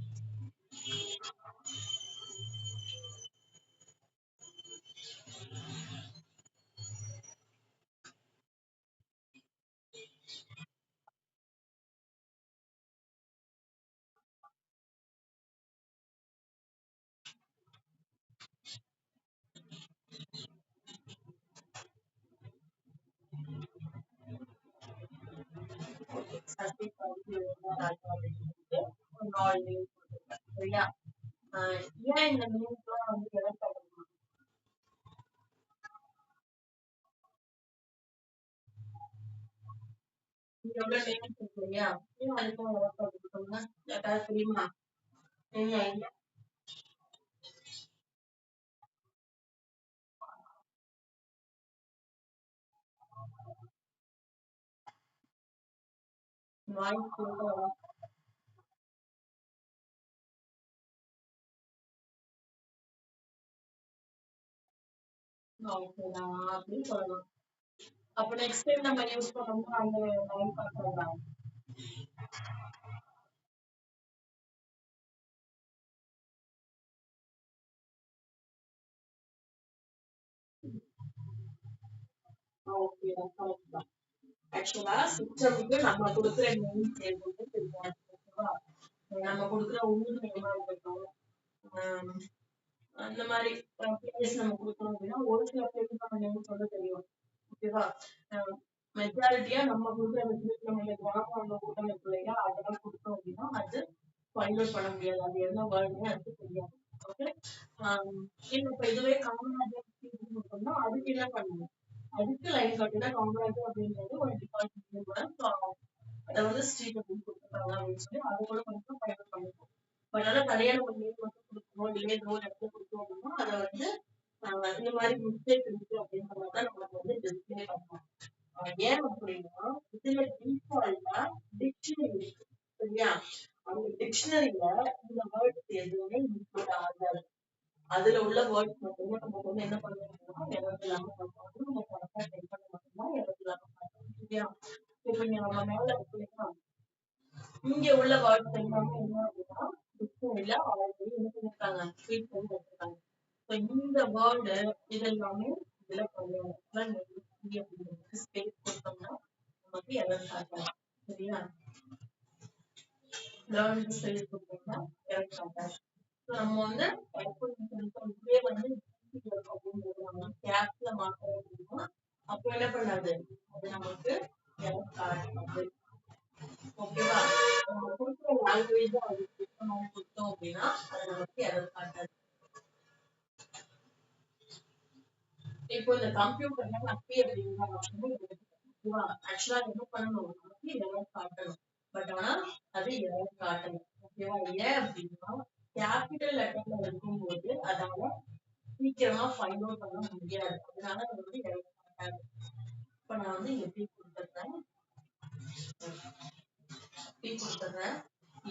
சசி கல்வி அப்படின்ட்டு ஒரு 4 நேம் கொடுத்துருக்கேன். சரியா? ஏன் இந்த நேம்ஸ்லாம் வந்து எலக்ட் பண்ணணும், இங்க எவ்வளவு நேம்ஸ் இருக்கு இல்லையா? ஏன் அதுக்கும் எலக்ட் பண்ணிருக்கோம்னா யாருக்காவது தெரியுமா? Any idea? வாய்ஸ் கேட்கலாம். ஓகே, நான் அப்படின்னு சொல்லலாம். அப்ப நெக்ஸ்ட் டைம் நம்ம யூஸ் பண்ணோம்னா அந்த லைன் பார்க்கலாம். ஓகே கரெக்ட் தான். ஆக்சுவலா சிஸ்டம்க்கு நம்ம கொடுக்குற நேம் தேர்வுக்கு தெரியாது. ஓகேவா? நம்ம கொடுக்குற ஊர் நேமா இருக்கட்டும், ஆம், அந்த மாதிரி பிளேஸ் நம்ம கொடுக்கணும் அப்படின்னா ஒரு சில பேருக்கு நேம் சொல்ல தெரியும். ஓகேவா? மெஜாரிட்டியா நம்ம கொடுக்குற நம்ம கிராமம் கூட்டமைப்பு இல்லையா அதெல்லாம் கொடுத்தோம் அப்படின்னா அது ஃபைண்ட் அவுட் பண்ண முடியாது. அது என்ன வேர்டுன்னு எனக்கு தெரியாது. ஓகே. இப்ப இதுவே காமராஜர் கொடுத்தோம்னா அதுக்கு என்ன பண்ணணும்? அதுக்கு லைன் கட்டினா காமராஜர் அப்படின்றது ஒரு டிபார்ட்மெண்ட் கூட அதை வந்து ஸ்ட்ரீட் அப்படின்னு கொடுத்துருக்காங்க அப்படின்னு சொல்லி அது கூட கொஞ்சம் ஃபைண்ட் அவுட் பண்ணிருக்கோம். பட் ஆனா தனியான ஒரு நேம் மட்டும் கொடுக்கணும் இல்லையே ஏதோ ஒரு இடத்துல கொடுத்தோம் அப்படின்னா அதை வந்து இந்த மாதிரி மிஸ்டேக் இருக்கு அப்படின்ற மாதிரி தான் நம்மளுக்கு வந்து டிஸ்பிளே பண்ணலாம். ஏன் அப்படின்னா இதுல டிஃபால்ட்டா டிக்ஷனரி இருக்கு சரியா? அந்த டிக்ஷனரியில இந்த வேர்ட்ஸ் எதுவுமே இன்க்ளூட் ஆகாது. அதுல உள்ள வேர்ட்ஸ் மட்டுமே நமக்கு வந்து என்ன பண்ணணும்னா எரர் இல்லாம பார்க்கணும். நம்ம கரெக்டா டைப் பண்ண மட்டும்தான் எரர் இல்லாம பார்க்கணும் சரியா? இப்ப இங்க நம்ம மேல இருக்குன்னா இங்க உள்ள வேர்ட்ஸ் எல்லாமே என்ன அப்படின்னா டிக்ஷனரியில ஆல்ரெடி என்ன பண்ணிருக்காங்க ஃபீட் பண்ணி வச்சிருக்காங்க. இந்த வேர்டு இதெல்லாமே இதுல பண்ணணும். ஸ்பேஸ் கொடுத்தோம்னா நமக்கு எரர் காட்டலாம் சரியா? லேர்ன் ஸ்பேஸ் கொடுத்தோம்னா எரர் காட்டாது. நம்ம வந்து இதுவே வந்து அப்படின்றது நம்ம கேப்ல மாத்தணும் அப்படின்னா அப்ப என்ன பண்ணாது அது நமக்கு எரர் காட்டாது. ஓகேவா? நம்ம கொடுக்குற லாங்குவேஜ் அதுக்கு கொடுத்தோம் அப்படின்னா அது நமக்கு எரர் காட்டாது. இப்போ இந்த கம்ப்யூட்டர்ல அப்படி அப்படின்னா ஆக்சுவலா என்ன பண்ணணும் நமக்கு எரர் காட்டணும். பட் ஆனா அது எரர் காட்டணும். ஓகேவா? ஏன் அப்படின்னா கேபிட்டல் லெட்டர்ல இருக்கும்போது அதால சீக்கிரமா ஃபைண்ட் அவுட் பண்ண முடியாது. அதனால அது வந்து எரர் காட்டாது. இப்ப நான் வந்து எப்படி கொடுத்துறேன்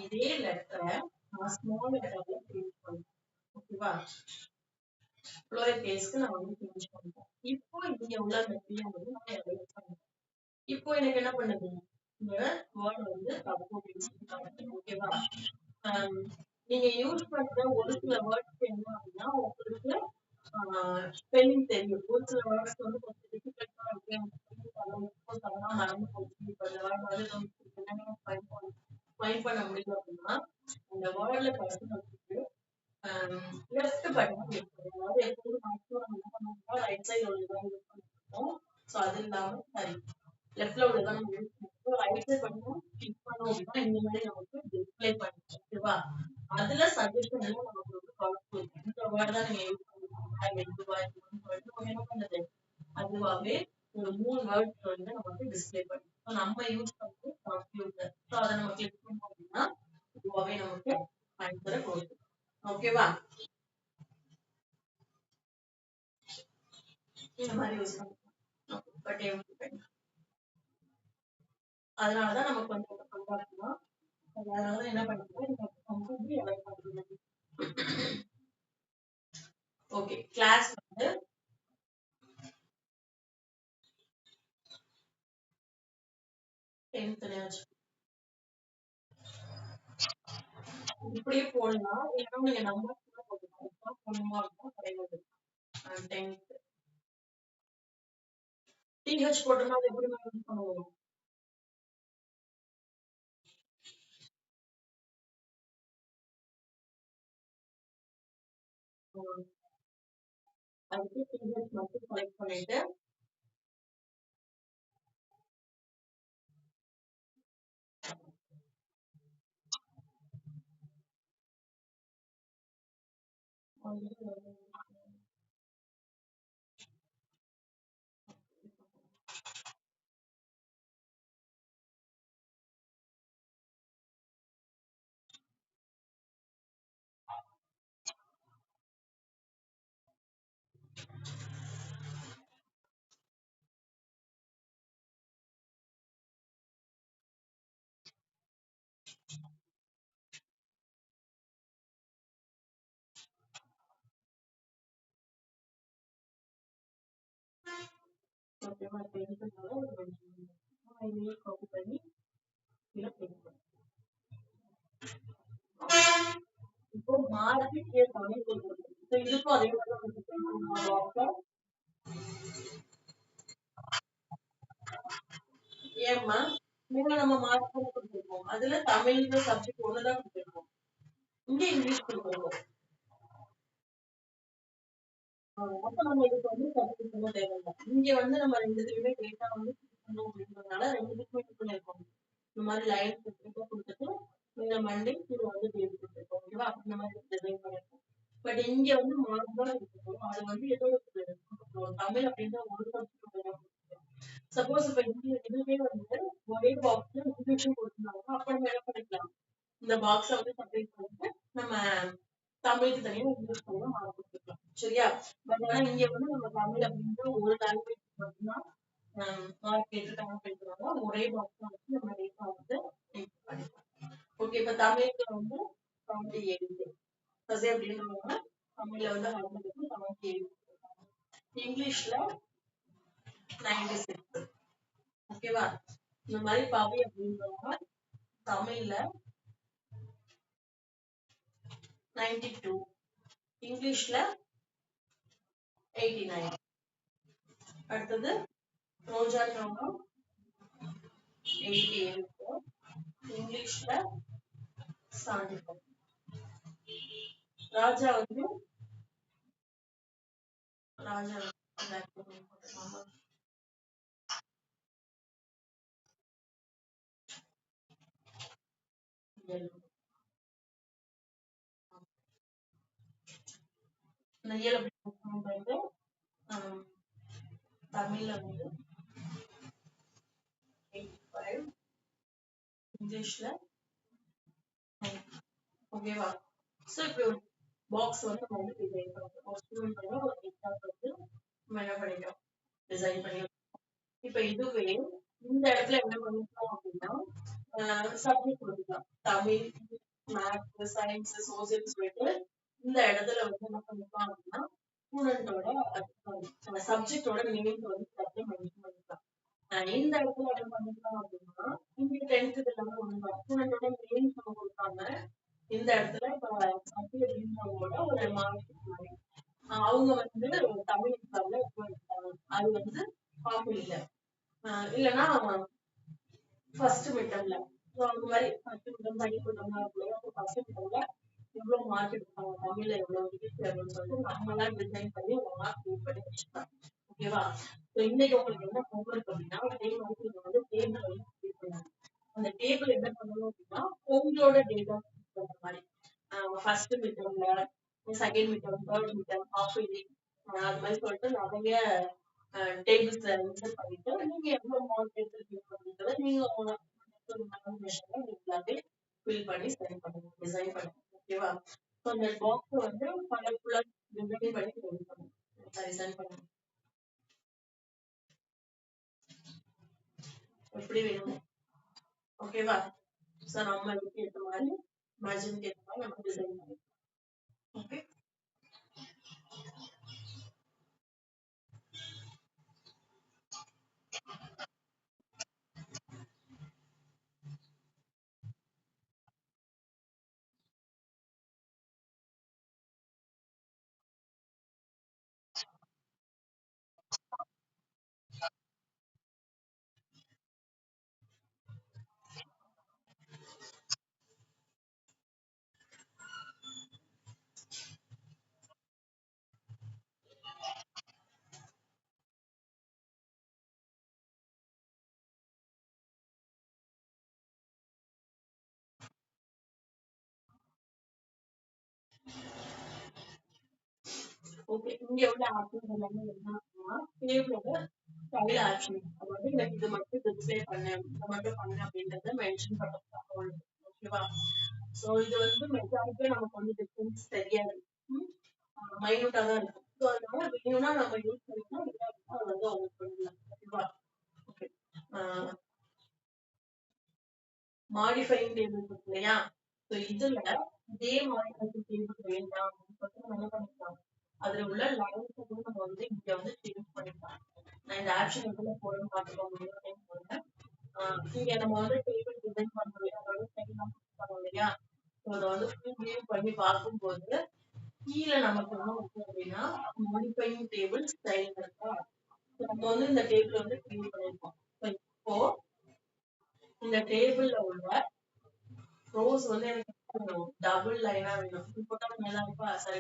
இதே லெட்டரை நான் ஸ்மால் லெட்டர்ல சேஞ்ச் பண்ணுவேன். ஓகேவா? லோயர் கேஸ்க்கு நான் வந்து சேஞ்ச் பண்ணுவேன். இப்போ இங்க உள்ள மெட்டீரியல் வந்து நான் எரேஸ் பண்ணுவேன். இப்போ எனக்கு என்ன பண்ணுது இந்த வேர்ட் வந்து தப்பு அப்படின்னு சொல்லி காட்டுது. ஓகேவா? நீங்க யூஸ் பண்ற ஒரு சில வேர்ட்ஸ் என்ன அப்படின்னா உங்களுக்கு ஸ்பெல்லிங் தெரியும். ஒரு சில வேர்ட்ஸ் வந்து கொஞ்சம் டிஃபிகல்ட்டா இருக்கு மறந்து போச்சு. இப்போ இந்த வேர்ட் வந்து ஃபைண்ட் பண்ண முடியல அப்படின்னா அந்த வேர்ட்ல கஷ்டப்பட்டு லெஃப்ட் பட்டன் அதாவது எப்போதும் மேக்ஸிமம் நம்ம என்ன பண்ணுவோம்னா ரைட் சைடு உள்ளதான் யூஸ் பண்ணிருக்கோம். ஸோ அது இல்லாம சரி லெஃப்ட்ல உள்ளதான் நம்ம யூஸ் பண்ணிருக்கோம். ரைட் சைடு பட்டன் கிளிக் பண்ணோம் அப்படின்னா இந்த மாதிரி நமக்கு டிஸ்பிளே பண்ணுவோம். ஓகேவா? அதுல சஜஷன் எல்லாம் நமக்கு வந்து பவர்ஃபுல். இந்த வேர்ட் தான் நீங்க யூஸ் பண்ணுவோம். என்ன பண்ணுது அதுவாகவே ஒரு 3 வேர்ட்ஸ் வந்து நமக்கு டிஸ்பிளே பண்ணும். நம்ம யூஸ் பண்றது கம்ப்யூட்டர். ஸோ அதை நம்ம கிளிக் பண்ணோம் அப்படின்னா இதுவாகவே நமக்கு ஆன்சரை கொடுக்கும். ஓகேவா? இந்த மாதிரி யூஸ் பண்ணுவோம். பட் அதனாலதான் நமக்கு வந்து பண்றாங்கன்னா அதனாலதான் என்ன பண்ணுறோம் ஓகே கிளாஸ் வந்து இப்படியே போடலாம். ஏன்னா நீங்க நம்பர் கூட போட்டுக்கலாம். பொண்ணுமா இருக்கும் கிடையாது. 10th TH போட்டோம்னா அது எப்படி யூஸ் பண்ணுவோம்? அதுக்கு TH மட்டும் செலக்ட் பண்ணிட்டு ஓகேவா? இதையே காப்பி பண்ணி கீழே பேஸ்ட் பண்ணுவோம். இப்போ மார்க்கு கீழே தமிழ் கொடுக்கணும். இதுக்கும் அதே மாதிரி ஏம்மா மேல நம்ம மார்க் பண்ணி கொடுத்துருக்கோம். அதுல தமிழ்ன்ற சப்ஜெக்ட் ஒண்ணுதான் கொடுத்துருக்கோம். இங்க இங்கிலீஷ் கொடுத்துருக்கோம். அப்ப நம்ம இதுக்கு வந்து சப்ஜெக்ட் பண்ண தேவையில்லை. இங்க வந்து நம்ம ரெண்டுத்துக்குமே டேட்டா வந்து கொடுக்கணும் அப்படின்றதுனால ரெண்டுத்துக்குமே இது பண்ணிருக்கோம். இந்த மாதிரி லைன் கொடுத்துட்டு இந்த மண்டே இது வந்து டேட் கொடுத்துருக்கோம். ஓகேவா? இந்த மாதிரி டிசைன் பண்ணிருக்கோம். பட் இங்க வந்து மார்க் தான் கொடுத்துருக்கோம். அது வந்து ஏதோ தமிழ் அப்படின்ற ஒரு சப்ஜெக்ட். சப்போஸ் இப்ப இதுவே வந்து ஒரே பாக்ஸ்ல இங்கிலீஷும் கொடுத்துருந்தாங்கன்னா அப்ப நம்ம என்ன பண்ணிக்கலாம், இந்த பாக்ஸை வந்து செப்பரேட் பண்ணிட்டு நம்ம தமிழுக்கு தனியா இங்கிலீஷ் தனியா மார்க் கொடுத்துக்கலாம். சரியா? பட் ஆனா இங்க வந்து நம்ம தமிழ் அப்படின்ற ஒரு லாங்குவேஜ் மட்டும்தான் மார்க் கேட்டுருக்காங்க அப்படின்றதால ஒரே பாக்ஸ் வச்சு நம்ம டேட்டா வந்து பண்ணிக்கலாம். ஓகே, இப்ப தமிழுக்கு வந்து 78 சசி அப்படின்றவங்க தமிழ்ல வந்து 78 இங்கிலீஷ்ல 96. ஓகேவா? இந்த மாதிரி பவி அப்படின்றவங்க தமிழ்ல 92 இங்கிலீஷ்ல 89. அடுத்தது ரோஜான்றவங்க 88 இங்கிலீஷ்ல 75. ராஜா வந்து ராஜா இந்த இயல் வந்து தமிழ்ல வந்து 85 இங்கிலீஷ்ல. ஓகேவா? சோ இப்படி ஒரு பாக்ஸ் வந்து நம்ம வந்து டிசைன் பண்ணுறோம். ஒரு ஸ்டூடெண்ட் வந்து ஒரு எக்ஸாம்பிள் வந்து நம்ம என்ன பண்ணிட்டோம், டிசைன் பண்ணி. இப்ப இதுவே இந்த இடத்துல என்ன பண்ணிக்கலாம் அப்படின்னா சப்ஜெக்ட் கொடுக்கலாம். தமிழ், மேத்ஸ், சயின்ஸ், சோசியல் சொல்லிட்டு இந்த இடத்துல வந்து என்ன பண்ணிக்கலாம் அப்படின்னா ஸ்டூடெண்டோட சப்ஜெக்டோட நேம் வந்து மென்ஷன் பண்ணிக்கலாம். இந்த இடத்துல என்ன பண்ணிக்கலாம் அப்படின்னா இங்க 10th எல்லாமே ஒண்ணுதான். ஸ்டூடெண்டோட நேம் நம்ம கொடுக்காம இந்த இடத்துல இப்ப சசி அப்படின்றவங்களோட ஒரு மார்க் அவங்க வந்து தமிழ் எக்ஸாம்ல எடுத்தாங்க. அது வந்து காப்பி இல்லை. இல்லைன்னா ஃபர்ஸ்ட் மிட்டம்ல அந்த மாதிரி ஃபர்ஸ்ட் மிட்டம் செகண்ட் மிட்டம்லாம் இருக்குல்லையா, ஃபர்ஸ்ட் மிட்டம்ல எவ்வளவு மார்க் எடுத்தாங்க, தமிழ்ல எவ்வளவு இருக்கு அப்படின்னு சொல்லிட்டு நம்மளாம் டிசைன் பண்ணி ஒரு மார்க் கிரியேட் பண்ணி வச்சுக்கலாம். ஓகேவா? ஸோ இன்னைக்கு உங்களுக்கு என்ன ஹோம்ஒர்க் அப்படின்னா அதே மாதிரி நீங்க வந்து டேபிள் வந்து கிரியேட் பண்ணுங்க. அந்த டேபிள் என்ன பண்ணணும் அப்படின்னா உங்களோட டேட்டா பண்ற மாதிரி ஃபர்ஸ்ட் மிட்டம்ல, second midterm, third midterm, half yearly அது மாதிரி சொல்லிட்டு நிறைய டேபிள்ஸ் இன்சர்ட் பண்ணிட்டு நீங்க எவ்வளவு மார்க் எடுத்திருக்கீங்க அப்படின்றத நீங்க எல்லாமே ஃபில் பண்ணி சென்ட் பண்ணுங்க, டிசைன் பண்ணுங்க. ஓகேவா? ஸோ அந்த பாக்ஸ் வந்து கலர்ஃபுல்லா டிசைன் பண்ணி சென்ட் பண்ணுங்க. சரி, சென்ட் பண்ணுங்க. எப்படி வேணும்? ஓகேவா? ஸோ நம்ம இதுக்கு ஏற்ற மாதிரி இமேஜினுக்கு ஏற்ற மாதிரி நம்ம டிசைன் பண்ணுவோம். Okay, okay. இங்க உள்ள ஆப்ஷன்ஸ் எல்லாமே என்ன அப்படின்னா டேபிளோட ஸ்டைல் ஆக்ஷன், அதாவது எனக்கு இது மட்டும் டிஸ்பிளே பண்ணு, இதை மட்டும் பண்ணு அப்படின்றத மென்ஷன் பண்றதுக்காக உள்ளது. ஓகேவா? ஸோ இது வந்து மெஜாரிட்டியா நமக்கு வந்து டிஃபரன்ஸ் தெரியாது, மைனூட்டா தான் இருக்கும். ஸோ அதனால வேணும்னா நம்ம யூஸ் பண்ணிக்கலாம், இல்லை அப்படின்னா அது வந்து அவங்க பண்ணலாம். ஓகேவா? ஓகே, மாடிஃபைங் டேபிள் இருக்கு இல்லையா? ஸோ இதுல இதே மாடிஃபைங் டேபிள் வேண்டாம் அப்படின்னு சொல்லிட்டு நம்ம என்ன பண்ணிக்கலாம், அதுல உள்ள லைன்ஸ் வந்து நம்ம வந்து இங்க வந்து சேஞ்ச் பண்ணிக்கலாம். நான் இந்த ஆப்ஷன் எதுல போடணும்னு பார்த்துக்கோங்க. இங்க நம்ம வந்து டேபிள் டிசைன் பண்றோம், அதாவது பண்ணோம் இல்லையா? ஸோ அதை வந்து ஃபுல் வியூ பண்ணி பார்க்கும்போது கீழே நமக்கு என்ன இருக்கும் அப்படின்னா மாடிஃபைங் டேபிள் ஸ்டைல் இருக்கா. நம்ம வந்து இந்த டேபிள் வந்து கிரியேட் பண்ணிருக்கோம். இப்போ இந்த டேபிள்ல உள்ள ரோஸ் வந்து எனக்கு டபுள் லைனா வேணும். இது போட்டா நல்லா இருக்கா? சரி,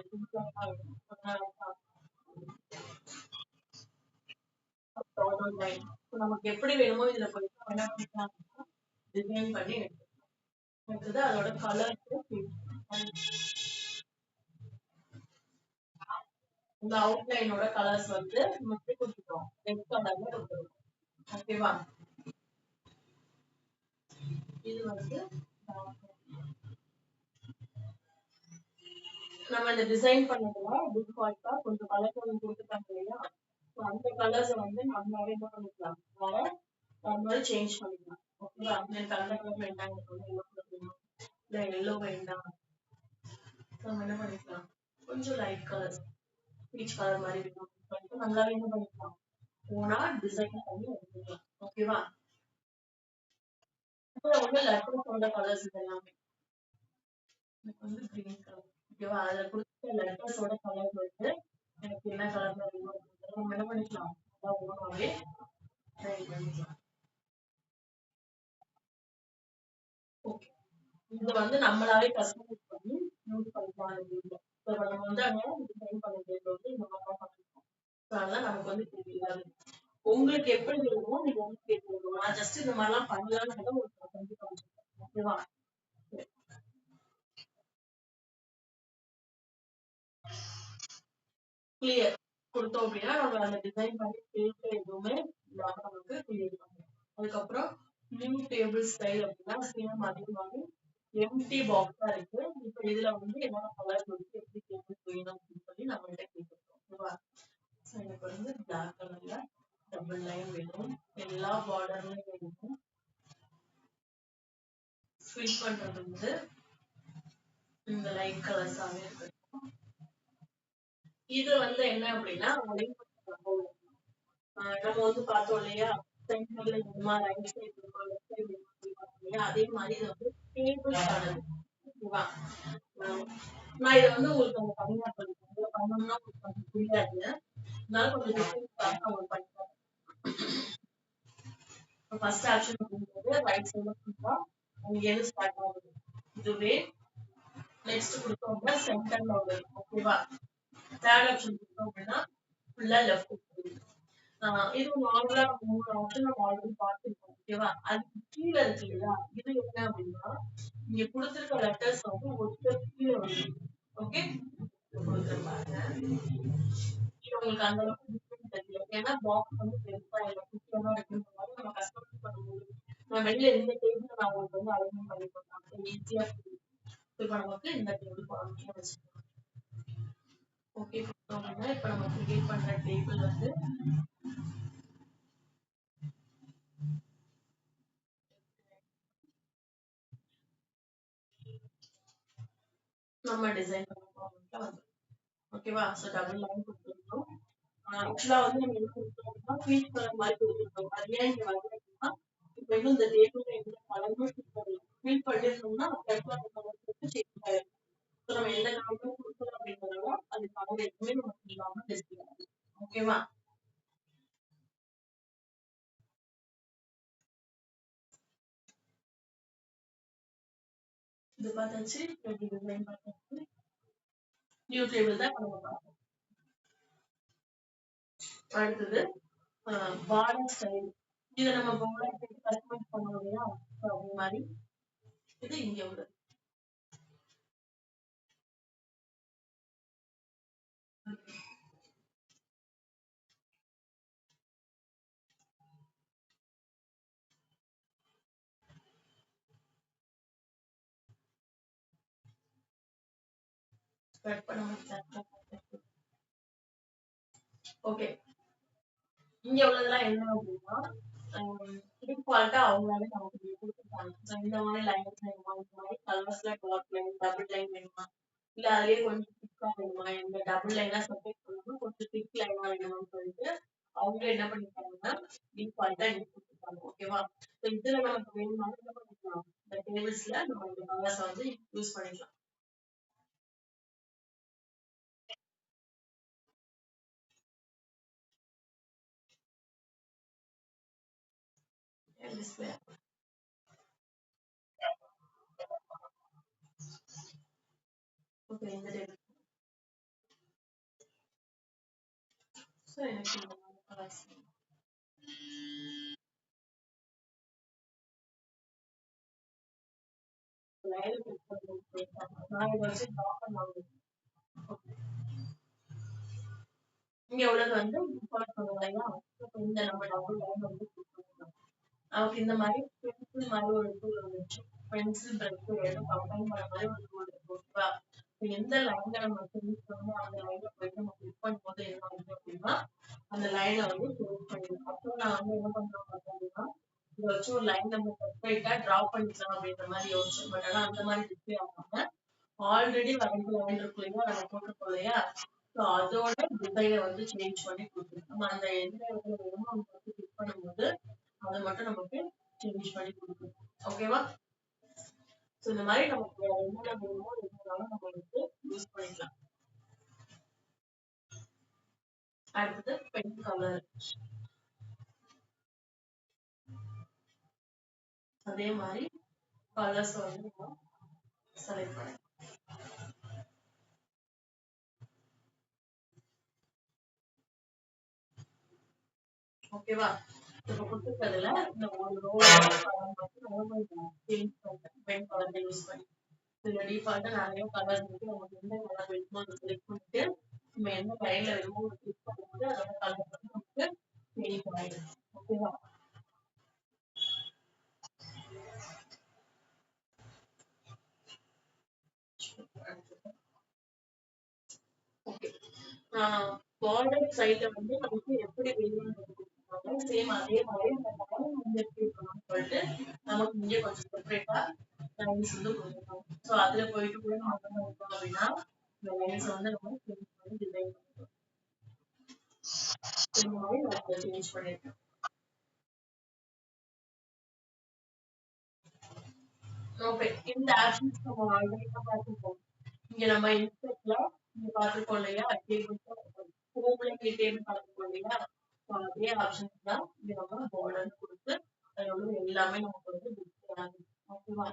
லைன் நமக்கு எப்படி வேணுமோ இதுல போயிட்டு என்ன பண்ணிக்கலாம், டிசைன் பண்ணி எடுத்துக்கலாம். அதோட கலர் இந்த அவுட்லைனோட கலர்ஸ் வந்து நம்ம கொடுத்துட்டோம். ரெட் கலர்ல கொடுத்துருக்கோம். ஓகேவா? இது வந்து நம்ம இந்த டிசைன் பண்ணதுல டிஃபால்ட்டா கொஞ்சம் கலர் கொடுத்துட்டாங்க இல்லையா? அந்த கலர்ஸ் வந்து நம்மளாவே என்ன பண்ணிக்கலாம், வேற மாதிரி சேஞ்ச் பண்ணிக்கலாம். ஓகேவா? எனக்கு அந்த கலர் வேண்டாம், எனக்கு வந்து எல்லோ கலர் வேணும், இல்லை எல்லோ வேண்டாம், நம்ம என்ன பண்ணிக்கலாம், கொஞ்சம் லைட் கலர் பீச் கலர் மாதிரி வேணும் சொல்லிட்டு நம்மளாவே என்ன பண்ணிக்கலாம், போனா டிசைன் பண்ணி எடுத்துக்கலாம். ஓகேவா? இதுல வந்து லெட்டர்ஸோட கலர்ஸ் எல்லாமே எனக்கு வந்து கிரீன் கலர். ஓகேவா? அதுல கொடுத்த லெட்டர்ஸோட கலர் வந்து எனக்கு என்ன கலர்ல வேணும் நம்ம என்ன பண்ணிக்கலாம், ஓனாவே ட்ரை பண்ணிக்கலாம். ஓகே, இது வந்து நம்மளாவே கஸ்டமைஸ் பண்ணி யூஸ் பண்ணிக்கலாம். நம்ம வந்து அங்க டிசைன் பண்ணுறது வந்து இந்த மாதிரி பண்ணிக்கலாம். அதனால நமக்கு வந்து தெரியாது. உங்களுக்கு எப்படி வேணுமோ நீங்க வந்து கேட்கணும். நான் ஜஸ்ட் இந்த மாதிரிலாம் பண்ணலாம்னு உங்களுக்கு செஞ்சு காமிச்சிருக்கேன். ஓகேவா? கிளியர் கொடுத்தோம் அப்படின்னா நம்ம அந்த டிசைன் பண்ணி பேஜ் எதுவுமே இல்லாம நமக்கு கிளியர் பண்ணுவோம். அதுக்கப்புறம் நியூ டேபிள் ஸ்டைல் அப்படின்னா சேம் அதே மாதிரி எம்டி பாக்ஸா இருக்கு. இப்ப இதுல வந்து என்னென்ன கலர்ஸ் இருக்கு, எப்படி டேபிள் வேணும் அப்படின்னு சொல்லி நம்ம கிட்ட கேட்டுருக்கோம். ஓகேவா? எனக்கு வந்து பிளாக் கலர்ல டபுள் லைன் வேணும், எல்லா பார்டர்லயும் வேணும். ஃபில் பண்றது வந்து இந்த லைட் கலர்ஸாவே இருக்கு. இது வந்து என்ன அப்படின்னா நம்ம வந்து பார்த்தோம் இல்லையா, சென்டர்ல இந்த மாதிரி ரைட் சைடு இருக்கும், லெஃப்ட் சைடு இருக்கும் இல்லையா, அதே மாதிரி இது வந்து டேபிள் ஆனது. ஓகேவா? நான் இதை வந்து உங்களுக்கு அந்த தனியா பண்ணிருக்கேன். இதை பண்ணோம்னா உங்களுக்கு கொஞ்சம் புரியாது, அதனால கொஞ்சம் டிஃபரெண்ட் உங்களுக்கு பண்ணிருக்கேன். ஃபர்ஸ்ட் ஆப்ஷன் அப்படின்றது ரைட் சைடு ஃபுல்லா உங்களுக்கு எது ஸ்டார்ட் ஆகுது இதுவே. நெக்ஸ்ட் கொடுத்தோம் அப்படின்னா சென்டர்ல ஒரு, ஓகேவா? தேர்ட் ஆப்ஷன் கொடுத்தோம் அப்படின்னா ஃபுல்லா லெஃப்ட். இது நார்மலா மூணு ஆப்ஷன் நம்ம ஆல்ரெடி பார்த்துருக்கோம். ஓகேவா? அதுக்கு கீழே இருக்கு இல்லையா, இது என்ன அப்படின்னா இங்க கொடுத்துருக்க லெட்டர்ஸ் வந்து ஒருத்தர் கீழே வருது. ஓகே, கொடுத்துருப்பாங்க. இது உங்களுக்கு அந்த அளவுக்கு டிஃபரெண்ட் தெரியல, ஏன்னா பாக்ஸ் வந்து பெருசா இல்லை, குட்டியா இருக்குன்ற மாதிரி நம்ம கஸ்டமைஸ் பண்ணும்போது நான் வெளியில இந்த டேபிள் நான் உங்களுக்கு வந்து அலைன்மெண்ட் பண்ணி கொடுத்தேன், ஈஸியா இப்ப நமக்கு இந்த டேபிள் ஃபார்மேட்ல வச்சுக்கலாம். ஓகே, இப்ப நம்ம கிரியேட் பண்ற டேபிள் வந்து நம்ம டிசைன் பண்ண ஃபார்மேட்ல வந்து, ஓகேவா? சோ டபுள் லைன் கொடுத்துருக்கோம். ஆக்சுவலா வந்து நம்ம என்ன கொடுத்துருக்கோம்னா பீச் கலர் மாதிரி கொடுத்துருக்கோம். அது ஏன் இங்க வந்து அப்படின்னா இப்ப இன்னும் இந்த டேபிள்ல எந்த கலருமே ஃபில் பண்ணிருந்தோம்னா அந்த கலர் வந்து சேஞ்ச் ஆயிடும். நம்ம எந்த கலரும் கொடுக்கல அப்படின்றதால அது கலர் எதுவுமே நமக்கு இல்லாம டிஸ்பிளே ஆகும். ஓகேவா? இது பார்த்தாச்சு, டிசைன் பார்த்தாச்சு, நியூ டேபிள் தான் நம்ம பார்ப்போம். அடுத்தது பார்டர் ஸ்டைல். இதை நம்ம பார்டர் கஸ்டமைஸ் பண்ணோம் இல்லையா, அதே மாதிரி இது இங்க உள்ளது. கட் பண்ண ஓகே. இங்க உள்ளதெல்லாம் என்ன அப்படின்னா டிஃபால்ட்டா அவங்களாவே நமக்கு கொடுத்துருக்காங்க. இந்த மாதிரி லைன்ஸ் வேணுமா, இந்த மாதிரி கலர்ஸ்ல டாட் லைன் டபுள் லைன் வேணுமா, இல்ல அதுலயே கொஞ்சம் திக்கா வேணுமா, இந்த டபுள் லைனா செப்பரேட் பண்ணணும், கொஞ்சம் திக் லைனா வேணுமான்னு சொல்லிட்டு அவங்க என்ன பண்ணிருக்காங்கன்னா டிஃபால்ட்டா இது கொடுத்துருக்காங்க. ஓகேவா? இதுல நமக்கு வேணும்னாலும் என்ன பண்ணிக்கலாம், இந்த டேபிள்ஸ்ல நம்ம இந்த கலர்ஸ் வந்து யூஸ் பண்ணிக்கலாம். டிஸ்பிளே ஓகே இந்த டேபிள். ஸோ எனக்கு இந்த மாதிரி கலர்ஸ் லைன் நான் இதை வச்சு ட்ரா பண்ண இங்க உள்ளது வந்து இம்பார்ட் பண்ணுவாங்க. இந்த நம்ம டபுள் லைன் வந்து நமக்கு இந்த மாதிரி பென்சில் மாதிரி ஒரு டூல் வந்துச்சு. பென்சில் பிரஷ் எதுவும் கம்பைன் பண்ண மாதிரி ஒரு டூல் இருக்கு. ஓகேவா? எந்த லைன்ல நம்ம ஃபினிஷ் பண்ணோமோ அந்த லைன்ல போயிட்டு நம்ம கிளிக் பண்ணும்போது என்ன ஆகுது அப்படின்னா அந்த லைனை வந்து சேவ் பண்ணிடும். அப்போ நான் வந்து என்ன பண்றேன் அப்படின்னா இதை வச்சு ஒரு லைன் நம்ம செப்பரேட்டா டிரா பண்ணிக்கலாம் அப்படின்ற மாதிரி யோசிச்சேன். பட் ஆனா அந்த மாதிரி டிஸ்பிளே ஆகாம ஆல்ரெடி வரைஞ்ச லைன் இருக்கு இல்லையா நம்ம போட்டிருக்கோம் இல்லையா, ஸோ அதோட டிசைனை வந்து சேஞ்ச் பண்ணி கொடுத்துரும். நம்ம அந்த எந்த இடத்துல வேணுமோ அவங்க வந்து கிளிக் பண்ணும்போது அதை மட்டும் நமக்கு சேஞ்ச் பண்ணி கொடுக்கும். ஓகேவா? ஸோ இந்த மாதிரி நமக்கு என்னென்ன வேணுமோ எதுனாலும் நம்ம வந்து யூஸ் பண்ணிக்கலாம். அடுத்தது பென் கலர். அதே மாதிரி கலர்ஸ் வந்து நம்ம செலக்ட் பண்ணலாம். ஓகேவா? இப்போ கொடுத்துருக்கிறதுல இந்த ஒரு ரோ சேஞ்ச் பண்ணுறேன் பென் கலர் யூஸ் பண்ணி. இதுல டிஃபால்ட்டா நிறைய கலர் இருக்கு. நமக்கு எந்த கலர் வேணுமோ அதை செலக்ட் பண்ணிட்டு நம்ம எந்த லைன்ல வேணுமோ கிளிக் பண்ணும்போது அதோட கலர் வந்து நமக்கு சேஞ்ச் ஆயிடும். ஓகேவா? ஓகே. பார்டர் சைட்ல வந்து நமக்கு எப்படி வேணும்ன்றது கொடுத்துருக்காங்க. சேம் அதே மாதிரி இந்த லைன் வந்து எப்படி இருக்கணும்னு சொல்லிட்டு நமக்கு இங்கே கொஞ்சம் செப்பரேட்டா லைன்ஸ் வந்து கொடுத்துருக்காங்க. ஸோ அதுல போயிட்டு கூட நம்ம என்ன பண்ணிட்டோம் அப்படின்னா இந்த லைன்ஸ் வந்து நம்ம சேஞ்ச் பண்ணி டிசைன் பண்ணிட்டோம். இந்த மாதிரி நான் சேஞ்ச் பண்ணிருக்கேன். ஓகே. இந்த ஆப்ஷன்ஸ் நம்ம ஆல்ரெடி பார்த்துருக்கோம். இங்க நம்ம இன்ஸ்பெக்ட்ல இங்க பார்த்துருக்கோம் இல்லையா, டேபிள் ஹோம்ல இங்க டேபிள் பார்த்துருக்கோம் இல்லையா, அதே ஆப்ஷன்ஸ் தான் இங்க நம்ம பார்டர் கொடுத்து அதோட எல்லாமே நமக்கு வந்து டிஸ்பிளே ஆகுது. ஓகேவா?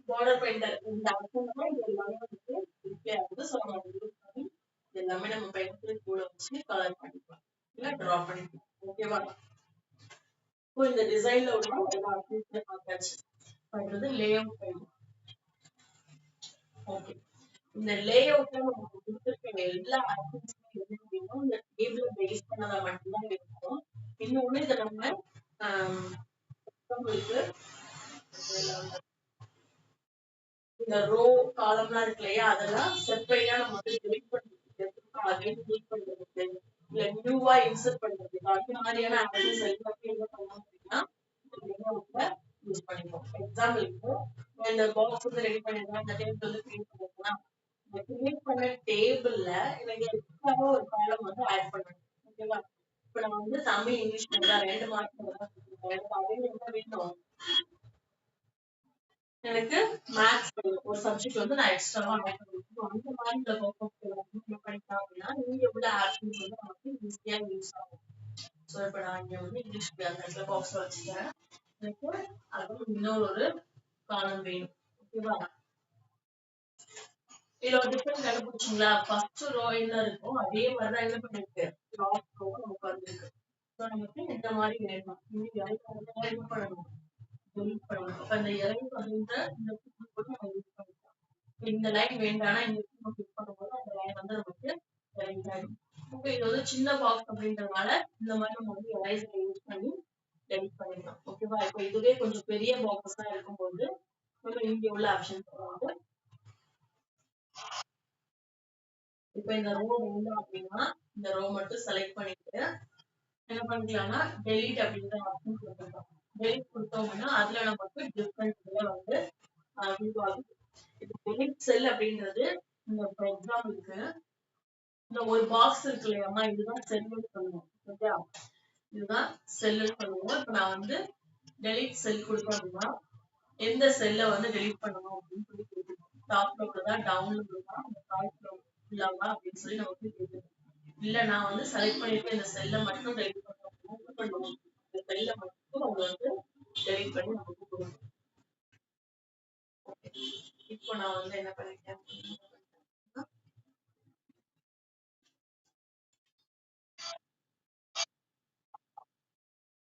பார்டர் பெயிண்டர் இந்த ஆப்ஷன் தான் இது எல்லாமே வந்து டிஸ்பிளே ஆகுது. ஸோ நம்ம யூஸ் பண்ணி எல்லாமே நம்ம பென்சில் கூட வச்சு கலர் பண்ணிக்கலாம் இல்லை ட்ரா பண்ணிக்கலாம். ஓகேவா? இப்போ இந்த டிசைன்ல உள்ள எல்லா ஆப்ஷன்ஸுமே பார்த்தாச்சு. அடுத்தது லே அவுட். ஓகே. இந்த லே அவுட்ல நமக்கு கொடுத்துருக்க எல்லா ஆப்ஷன்ஸுமே என்ன அப்படின்னா இந்த டேபிள பேஸ் பண்ணதா மட்டும்தான் இருக்கும். இன்னொன்னு இதை நம்ம உங்களுக்கு இந்த ரோ காலம்லாம் இருக்கு இல்லையா, அதெல்லாம் செப்பரேட்டா நம்ம வந்து டெலிட் பண்றதுக்கு அகைன் டெலிட் பண்றதுக்கு இல்ல நியூவா இன்சர்ட் பண்றதுக்கு அந்த மாதிரியான ஆப்ஷன்ஸ் எல்லாமே என்ன பண்ணலாம் அப்படின்னா யூஸ் பண்ணிப்போம். எக்ஸாம்பிளுக்கு இந்த பாக்ஸ் வந்து ரெடி பண்ணிருக்கேன், இந்த டேபிள் வந்து கிரியேட் பண்ணிருக்கேன். இந்த கிரியேட் பண்ண டேபிள்ல எனக்கு எக்ஸ்ட்ராவா ஒரு காலம் வந்து ஆட் பண்ணணும். ஓகேவா? இப்ப நான் வந்து தமிழ் இங்கிலீஷ் ரெண்டு மார்க் எனக்கு அதே என்ன வேணும், எனக்கு மேத்ஸ் ஒரு சப்ஜெக்ட் வந்து நான் எக்ஸ்ட்ராவா ஆட் பண்ணிருக்கேன். அந்த மாதிரி இந்த பர்பஸ் பண்ணிக்கலாம் அப்படின்னா நீங்க உள்ள ஆப்ஷன்ஸ் வந்து நமக்கு ஈஸியா யூஸ் ஆகும். ஸோ இப்போ நான் இங்க வந்து இங்கிலீஷ்க்கு அந்த இடத்துல பாக்ஸ்ல வச்சுக்கிறேன். எனக்கு அது இன்னொரு காலம் வேணும். ஓகேவா? இதுல ஒரு டிஃபரன்ஸ் கண்டுபிடிச்சிங்களா? ஃபர்ஸ்ட் ரோ என்ன இருக்கும் அதே மாதிரி தான் என்ன பண்ணிருக்கு லாஸ்ட் ரோ நமக்கு வந்திருக்கு. ஸோ நமக்கு இந்த மாதிரி வேணும். இந்த என்ன பண்ணணும், டெலிட் பண்ணணும். அப்ப இந்த இறங்கி அப்படின்ற இந்த போட்டு நம்ம யூஸ் பண்ணிக்கலாம். இந்த லைன் வேண்டாம்னா இந்த கிளிக் பண்ணும்போது அந்த லைன் வந்து நமக்கு டெலிட் ஆயிடும். ஓகே. இது வந்து சின்ன பாக்ஸ் அப்படின்றதுனால இந்த மாதிரி நம்ம வந்து எரேசர் யூஸ் பண்ணி டெலிட் பண்ணிடலாம். ஓகேவா? இப்போ இதுவே கொஞ்சம் பெரிய பாக்ஸ் தான் இருக்கும்போது நம்ம இங்க உள்ள ஆப்ஷன்ஸ் வந்து இப்போ இந்த ரோ வேணும் அப்படின்னா இந்த ரோ மட்டும் செலக்ட் பண்ணிட்டு என்ன பண்ணிக்கலாம்னா டெலிட் அப்படின்ற ஆப்ஷன் கொடுத்துருக்கோம். டெலிட் கொடுத்தோம் அப்படின்னா அதுல நமக்கு டிஃப்ரெண்ட் இதுல வந்து டெலிட் செல் அப்படின்றது இந்த எக்ஸாம்பிளுக்கு இந்த ஒரு பாக்ஸ் இருக்கு இல்லையாமா, இதுதான் செல்லுன்னு சொல்லுவோம். ஓகே, இதுதான் செல்லுன்னு சொல்லுவோம். இப்போ நான் வந்து டெலிட் செல் கொடுத்தோம் அப்படின்னா எந்த செல்லை வந்து டெலிட் பண்ணணும் அப்படின்னு சொல்லி கேட்கணும். டாப்ல உள்ளதா டவுன்ல உள்ளதா அந்த காய்ச்ல உள்ளவா அப்படின்னு சொல்லி நமக்கு கேட்கணும். இல்ல நான் வந்து செலக்ட் பண்ணிட்டு இந்த செல்லை மட்டும் டெலிட் பண்ணணும், இந்த செல்லை மட்டும் அவங்க வந்து டெலிட் பண்ணி நமக்கு கொடுக்கணும். இப்போ நான் வந்து என்ன பண்ணிட்டேன்,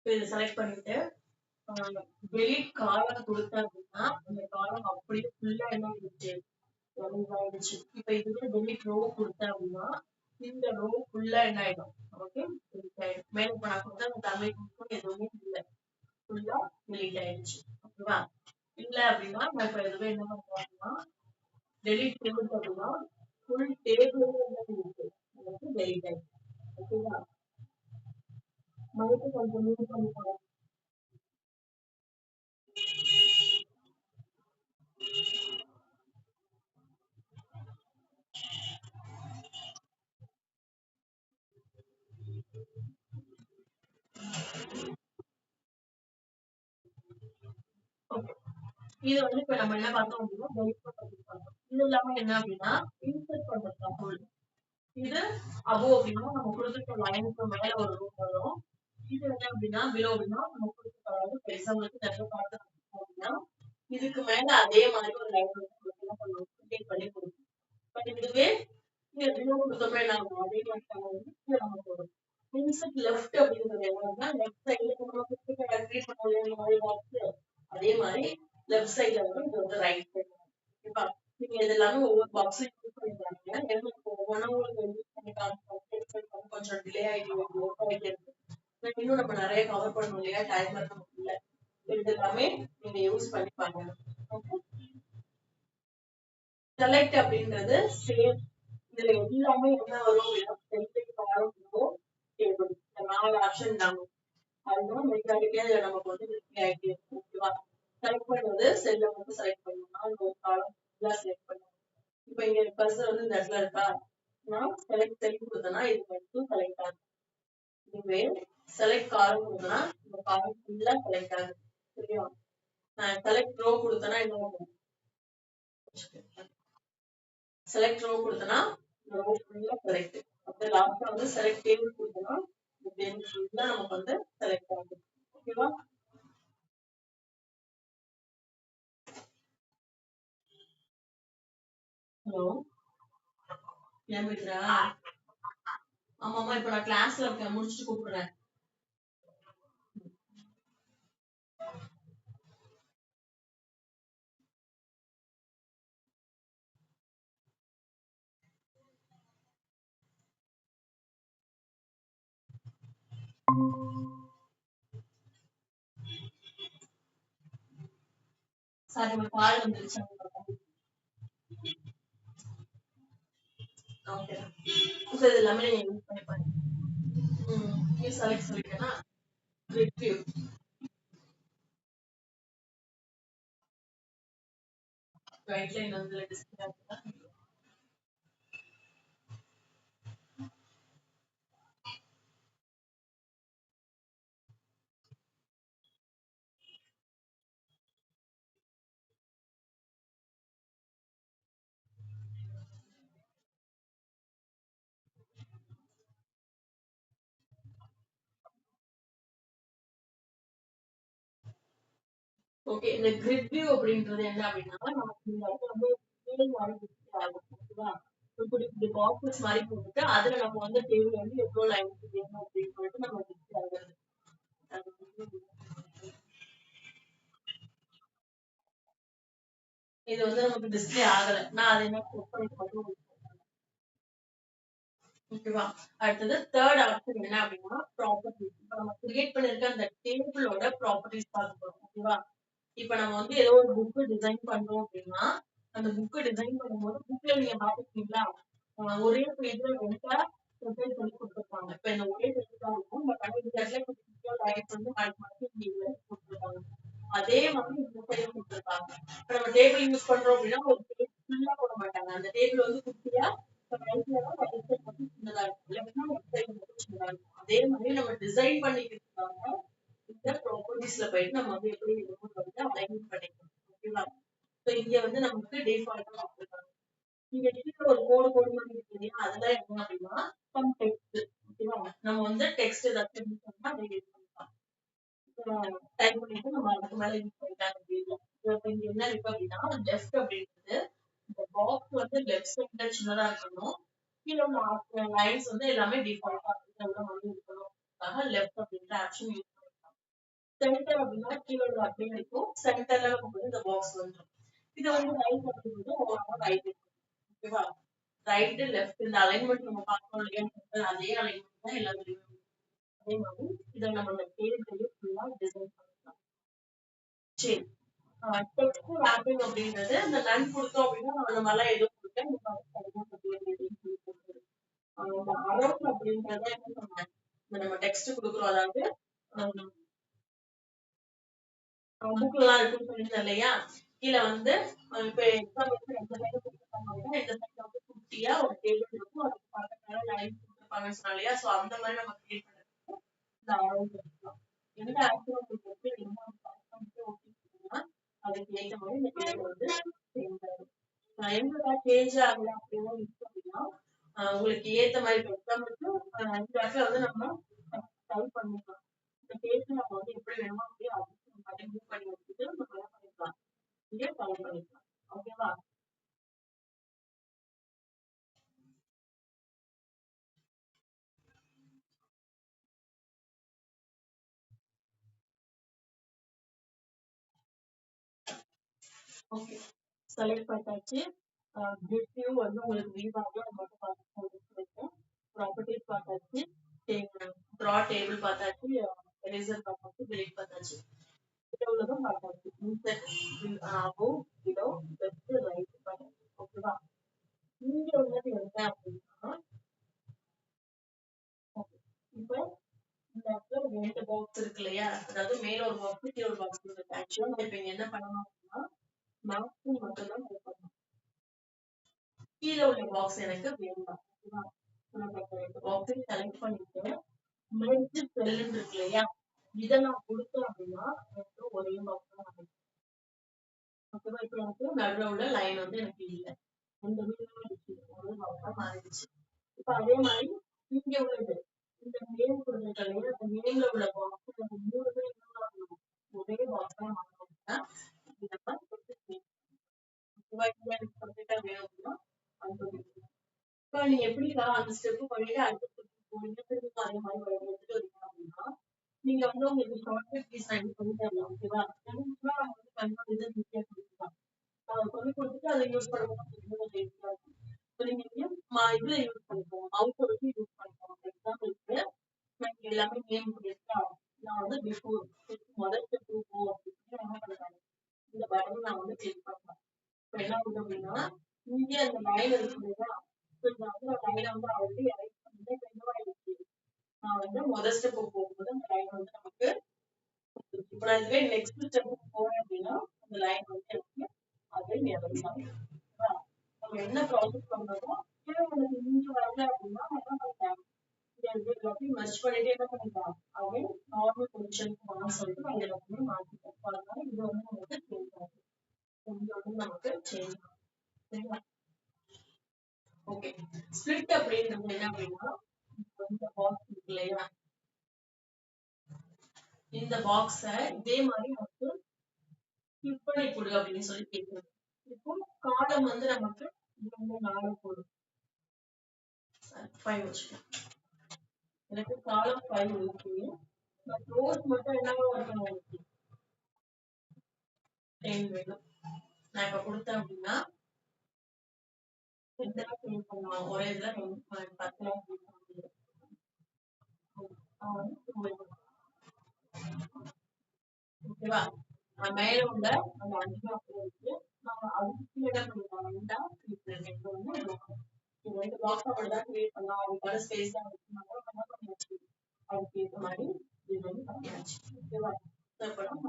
இதை செலக்ட் பண்ணிட்டு டெலிட் காலம் கொடுத்தேன் அப்படின்னா அந்த காலம் அப்படியே ஃபுல்லா என்ன ஆயிடுச்சு, ஆயிடுச்சு. இப்ப இதுவே டெலிட் ரோ கொடுத்தேன் அப்படின்னா இந்த ரோ ஃபுல்லா என்ன ஆயிடும், ஓகே டெலிட் ஆயிடும். மேல இப்ப நான் கொடுத்த அந்த தமிழ் எதுவுமே இல்லை, ஃபுல்லா டெலிட் ஆயிடுச்சு. ஓகேவா? இல்ல அப்படின்னா நான் இப்ப எதுவுமே என்ன பண்றேன் அப்படின்னா டெலிட் டேபிள் அப்படின்னா ஃபுல் டேபிள் இருக்கு, டெலிட் ஆயிடுச்சு. ஓகேவா? மறுபடியும் கொஞ்சம் மூவ் பண்ணி போறேன். இது வந்து இப்ப நம்ம என்ன பார்த்தோம் அப்படின்னா டெலிட் பண்றதுக்கு பார்த்தோம். இது இல்லாம என்ன அப்படின்னா இன்சர்ட் பண்றது டூல். இது அபோவ் அப்படின்னா நம்ம கொடுத்துருக்க லைனுக்கு மேல ஒரு ரூம் வரும். இது என்ன அப்படின்னா பிலோ அப்படின்னா நம்ம கொடுத்துருக்க எக்ஸாம்பிளுக்கு நிறைய பார்த்து அப்படின்னா இதுக்கு மேல அதே மாதிரி ஒரு லைன் வந்து என்ன பண்ணுவோம், கிரியேட் பண்ணி கொடுக்கும். பட் இதுவே பிலோ கொடுத்தோம்னா என்ன ஆகும், அதே மாதிரி நம்ம போடும். இன்சர்ட் லெஃப்ட் அப்படிங்கிறது என்னன்னா லெஃப்ட் சைட்ல நம்ம கொடுத்துருக்க கிரியேட் பண்ண அதே மாதிரி லெஃப்ட் சைட்ல வந்து இது வந்து ரைட் சைடு. ஓகேவா? நீங்க இது எல்லாமே ஒவ்வொரு பாக்ஸையும் யூஸ் பண்ணிப்பாங்க. எனக்கு ஒவ்வொன்றும் உங்களுக்கு யூஸ் பண்ணி காமிப்பாங்க. கொஞ்சம் டிலே ஆகிட்டு இருக்கு. இன்னும் நம்ம நிறைய கவர் பண்ணணும் இல்லையா, டைம் நமக்கு இல்லை. இது எல்லாமே நீங்க யூஸ் பண்ணிப்பாங்க. ஓகே, செலக்ட் அப்படின்றது சேம். இதுல எல்லாமே என்ன வரும் அப்படின்னா செலக்ட் ஆரம்பிக்கும் டேபிள். இந்த 4 ஆப்ஷன் தாங்க. அதுதான் மெஜாரிட்டியா இதுல நமக்கு வந்து டிஸ்பிளே ஆகிட்டே இருக்கும். ஓகேவா? செலக்ட் பண்றது செல்ல மட்டும் செலக்ட் பண்ணணும்னா அந்த ஒரு காலம் ஃபுல்லா செலக்ட் பண்ணணும். இப்ப இங்க கர்சர் வந்து இந்த இடத்துல இருக்கா, நான் செலக்ட் செல் கொடுத்தேன்னா இது மட்டும் செலக்ட் ஆகும். இதுவே செலக்ட் காலம் கொடுத்தனா இந்த காலம் ஃபுல்லா செலக்ட் ஆகுது. சரியா? நான் செலக்ட் ரோ கொடுத்தனா என்ன ஆகும், செலக்ட் ரோ கொடுத்தனா இந்த ரோ ஃபுல்லா செலக்ட். அப்புறம் லாஸ்டா வந்து செலக்ட் டேபிள் கொடுத்தனா இந்த டேபிள் ஃபுல்லா நமக்கு வந்து செலக்ட் ஆகுது. ஓகேவா? ஹலோ, ஏன் பேசுறா? ஆமாமா, இப்ப நான் கிளாஸ்ல இருக்கேன், முடிச்சுட்டு கூப்பிடுறேன். சாரி, ஒரு கால் வந்துருச்சு. ஓகே, இப்போ இது எல்லாமே நீங்க யூஸ் பண்ணி பாருங்க. இது செலக்ட் சொல்லிட்டேன்னா ரிவ்யூ ரைட் லைன் வந்து டிஸ்பிளே ஆகுதா? ஓகே, இந்த கிரிட் வியூ அப்படின்றது என்ன அப்படின்னா நமக்கு இந்த இடத்துல வந்து ஃபீலிங் மாதிரி டிஸ்பிளே ஆகும். ஓகேவா? இப்படி இப்படி பாக்ஸஸ் மாதிரி போட்டுட்டு அதுல நம்ம வந்து டேபிள் வந்து எவ்வளவு லைன்ஸ் வேணும் அப்படின்னு சொல்லிட்டு நம்ம டிஸ்பிளே ஆகுது. இது வந்து நமக்கு டிஸ்பிளே ஆகல, நான் அதை என்ன செக் பண்ணி பண்ணுவோம். ஓகேவா? அடுத்தது தேர்ட் ஆப்ஷன் என்ன அப்படின்னா ப்ராப்பர்ட்டிஸ். இப்ப நம்ம கிரியேட் பண்ணிருக்க அந்த டேபிளோட ப்ராப்பர்ட்டிஸ் பார்க்க போறோம். ஓகேவா? இப்ப நம்ம வந்து ஏதோ ஒரு புக் டிசைன் பண்றோம் அப்படின்னா அந்த புக் டிசைன் பண்ணும்போது புக்ல நீங்க பாத்துருக்கீங்களா, ஒரே பேஜ்ல ரெண்டா ப்ரிப்பேர் பண்ணி கொடுத்துருப்பாங்க. இப்ப இந்த ஒரே பேஜ் தான் இருக்கும், பட் ஆனால் இந்த இடத்துல லைட் வந்து கொடுத்துருப்பாங்க. அதே மாதிரி இந்த சைடு கொடுத்துருப்பாங்க. இப்ப நம்ம டேபிள் யூஸ் பண்றோம் அப்படின்னா ஒரு பேஜ் ஃபுல்லா போட மாட்டாங்க. அந்த டேபிள் வந்து குட்டியா அதே மாதிரி நம்ம டிசைன் பண்ணிக்கிறதுக்காக இந்த ப்ராப்பர்ட்டிஸ்ல போயிட்டு நம்ம வந்து எப்படி வந்து அலைன்மென்ட் பண்ணிக்கணும். ஓகேவா? இங்க வந்து நமக்கு டிஃபால்ட்டா கொடுத்துருக்காங்க. இங்க கீழே ஒரு கோடு மாதிரி இருக்கு இல்லையா, அதெல்லாம் என்ன அப்படின்னா சம் டெக்ஸ்ட். ஓகேவா? நம்ம வந்து டெக்ஸ்ட் ஏதாச்சும் யூஸ் பண்ணா அதை யூஸ் பண்ணிக்கலாம். டைப் பண்ணிட்டு நம்ம அதுக்கு மேல யூஸ் பண்ணிக்கலாம். இப்ப இங்க என்ன இருக்கு அப்படின்னா லெஃப்ட் அப்படின்றது இந்த பாக்ஸ் வந்து லெஃப்ட் சைட்ல சின்னதா இருக்கணும். கீழே உள்ள லைன்ஸ் வந்து எல்லாமே டிஃபால்ட்டா இதெல்லாம் வந்து இருக்கணும். லெஃப்ட் அப்படின்ற ஆப்ஷன் யூஸ் பண்ணிக்கலாம். சென்டர் அப்படின்னா கீழே உள்ள அப்படியே இருக்கும். சென்டர்ல நமக்கு இந்த பாக்ஸ் வந்துடும். இது வந்து ரைட் அப்படின்றது ஓவரால் ரைட். ஓகேவா? ரைட் லெஃப்ட் இந்த அலைன்மெண்ட் நம்ம பார்க்கணும் இல்லையா? அதே அலைன்மெண்ட் தான் எல்லாத்துலயும். அதே மாதிரி இதை நம்ம இந்த பேஜ்லயே ஃபுல்லா டிசைன் பண்ணலாம். சரி. டெக்ஸ்ட் ராப்பிங் அப்படின்றது இந்த நன் கொடுத்தோம் அப்படின்னா நம்ம அந்த மாதிரிலாம் எதுவும் கொடுக்க இந்த அரவுண்ட் அப்படின்றத என்ன சொன்னேன்? நம்ம டெக்ஸ்ட் கொடுக்குறோம். அதாவது புக்லாம் இருக்குன்னு சொல்லியிருந்தேன் இல்லையா? கீழே வந்து இப்ப எக்ஸாம்பிளுக்கு இந்த சைடு கொடுத்துருக்காங்க. இந்த சைடு வந்து குட்டியா ஒரு டேபிள் இருக்கும். அதுக்கு பக்கத்துல லைன் கொடுத்துருப்பாங்கன்னு சொன்னா இல்லையா? சோ அந்த மாதிரி நம்ம கிரியேட் பண்ணுறதுக்கு இந்த அரவுண்ட் எடுக்கலாம். எந்த ஆக்டிவ் உங்களுக்கு என்ன ஓகேன்னா அதுக்கு ஏற்ற மாதிரி இந்த டேபிள் வந்து சேஞ்ச் ஆகும். எந்த சேஞ்ச் ஆகல அப்படின்னா அப்படின்னா உங்களுக்கு ஏத்த மாதிரி எக்ஸாம்பிளுக்கு இந்த இடத்துல வந்து நம்ம டைப் பண்ணிக்கலாம். இந்த பேஜ் நம்ம வந்து எப்படி வேணுமோ அப்படியே அதை மூவ் பண்ணி வச்சுட்டு நம்ம என்ன பண்ணிக்கலாம், இங்கே டைப் பண்ணிக்கலாம். ஓகேவா? ஓகே, செலக்ட் பண்ணிட்டாச்சு. கிரிட் வியூ வந்து உங்களுக்கு வியூ ஆகும். அது மட்டும் பார்த்து ப்ராப்பர்ட்டிஸ் பார்த்தாச்சு. ட்ரா டேபிள் பார்த்தாச்சு. எரேசர் பார்த்தாச்சு. டிலீட் பார்த்தாச்சு. இதில் உள்ளதும் பார்த்தாச்சு. Insert above, below, left, right பார்த்தாச்சு. ஓகேவா? இங்க உள்ளது என்ன அப்படின்னா இப்போ இந்த இடத்துல ரெண்டு பாக்ஸ் இருக்கு இல்லையா? அதாவது மேல ஒரு பாக்ஸ் கீழே ஒரு பாக்ஸ் இருக்கு. ஆக்சுவலா நம்ம இப்ப என்ன பண்ணணும் அப்படின்னா மேக்ஸிமம் மட்டும்தான் டைப் பண்ணணும். கீழே உள்ள பாக்ஸ் எனக்கு வேண்டாம். ஓகேவா? பாக்ஸை செலக்ட் பண்ணிட்டு மெர்ஜ் செல்லுன்னு இருக்கு இல்லையா? இதை நான் கொடுத்தேன் அப்படின்னா எனக்கு ஒரே பாக்ஸ் தான் கிடைக்கும். ஓகேவா? இப்ப எனக்கு நடுவில் உள்ள லைன் வந்து எனக்கு இல்லை. அந்த ஒரு பாக்ஸா மாறிடுச்சு. இப்ப அதே மாதிரி இங்க உள்ளது இந்த நேம் கொடுத்துருக்க இல்லையா? அந்த நேம்ல உள்ள பாக்ஸ் நம்ம 3 பேர் ஒரே பாக்ஸா மாற்றணும்னா இந்த மாதிரி வேணும் அப்படின்னா இப்ப நீங்க எப்படிலாம் அந்த ஸ்டெப் பண்ணிட்டு அடுத்த ஸ்டெப் போறீங்க, திரும்ப அதே மாதிரி எடுத்துட்டு வரீங்க அப்படின்னா நீங்க வந்து உங்களுக்கு ஷார்ட்கட் கீஸ் ரெடி பண்ணி தரலாம். ஓகேவா? நம்ம வந்து கண்டிப்பா இதை ஈஸியா கொடுக்கலாம். சொல்லி கொடுத்துட்டு அதை யூஸ் பண்ணும்போது கொஞ்சம் ஈஸியா இருக்கும். இப்போ நீங்க இதுல யூஸ் பண்ணிக்கோங்க, மவுஸ் வச்சு யூஸ் பண்ணிக்கோங்க. எக்ஸாம்பிளுக்கு நான் எல்லாமே நேம் இருக்கா, நான் வந்து பிஃபோர் முதல் ஸ்டெப் போ அப்படின்னு என்ன பண்றேன், இந்த பட்டன் நான் வந்து கிளிக் பண்றேன். இப்போ என்ன ஆகுது அப்படின்னா இங்கே அந்த லைன் இருக்கு இல்லையா? இந்த லைனை வந்து ஆல்ரெடி அரைட் பண்ணிட்டு என்னவாயிடுச்சு, நான் வந்து முதல் ஸ்டெப் போகும்போது அந்த லைன் வந்து நமக்கு இப்போ நான் இதுவே நெக்ஸ்ட் ஸ்டெப் போறேன் அப்படின்னா அந்த லைன் வந்து எனக்கு அதை நிறைய நம்ம என்ன ப்ராசஸ் பண்றோமோ உங்களுக்கு இங்க வரல அப்படின்னா என்ன பண்றேன், எல்லாத்தையும் மெர்ஜ் பண்ணிட்டு என்ன பண்ணிக்கலாம், அதை நார்மல் பொசிஷனுக்கு வாங்க சொல்லிட்டு நான் எல்லாத்தையுமே மாத்திட்டேன். அதனால இது வந்து நமக்கு சேஞ்ச் ஆகும். இங்க வந்து நமக்கு சேஞ்ச் ஆகும். சரிங்களா? ஓகே, ஸ்பிளிட் அப்படின்றது என்ன அப்படின்னா இந்த பாக்ஸ் இருக்கு இல்லையா? இந்த பாக்ஸை இதே மாதிரி நமக்கு கிளிக் பண்ணி கொடு அப்படின்னு சொல்லி கேட்குறது. இப்போ காலம் வந்து நமக்கு 4 போடும். 5 வச்சுக்கலாம். எனக்கு காலம் 5 இருக்கு. பட் ரோஸ் மட்டும் என்னவா இருக்கணும், உங்களுக்கு 10 வேணும். நான் இப்ப கொடுத்தேன் அப்படின்னா எத்தனை ஃபில் பண்ணுவோம், ஒரே இதுல 10 ஓகேவா? மேல உள்ள அந்த 5 இருக்கு. நம்ம அதுக்கு என்ன பண்ணிக்கலாம், ரெண்டா கிளிக் பண்ணிக்கலாம். இந்த பாக்ஸ் அப்படிதான் கிரியேட் பண்ணலாம். அதுக்கான ஸ்பேஸ் தான் பண்ணியாச்சு. அதுக்கு ஏற்ற மாதிரி டிசைன் பண்ணியாச்சு. ஓகேவா? அப்புறம்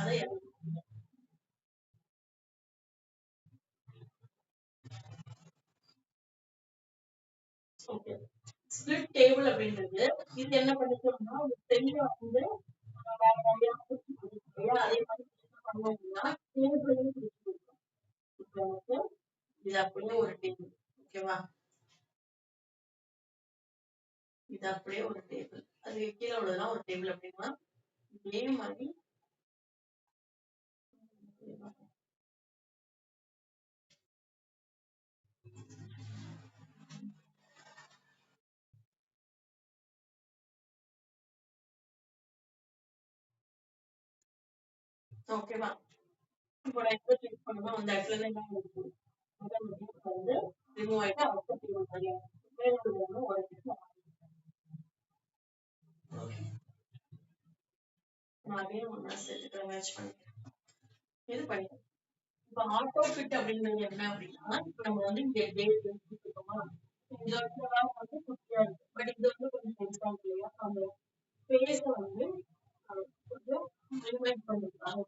அதை ஓகே, ஸ்பிளிட் டேபிள் அப்படின்றது இது என்ன பண்ணிட்டோம்னா ஒரு செல்ல வந்து வேற நிறைய அதே மாதிரி என்ன பண்ணோம் அப்படின்னா டேபிளையும் பிரிச்சு கொடுக்கும். இப்போ எனக்கு இது அப்படியே ஒரு டேபிள். ஓகேவா? இது அப்படியே ஒரு டேபிள், அது கீழே உள்ளதெல்லாம் ஒரு டேபிள் அப்படின்னா இதே மாதிரி ஓகேவா? இப்போ நான் எப்போ கிளிக் பண்ணணும் அந்த இடத்துல தான் இருக்கு. வந்து ரிமூவ் ஆயிட்டு அவுட் ரிமூவ் சரியா ஒரு நான் அதே ஒன்றா சேர்த்துக்கிறேன் மேட்ச் பண்ணிக்கிறேன். இது பண்ணிக்கிறேன். இப்போ ஆட்டோ ஃபிட் அப்படிங்கிறது என்ன அப்படின்னா இப்போ நம்ம வந்து இங்கே டேட் எடுத்துக்கிட்டோமா இந்த இடத்துல வந்து குட்டியா இருக்கு பட் இது வந்து கொஞ்சம் பெருசா இருக்கு இல்லையா அந்த ஃபேஸ வந்து கொஞ்சம் ரிமைண்ட் பண்ணிருக்காங்க.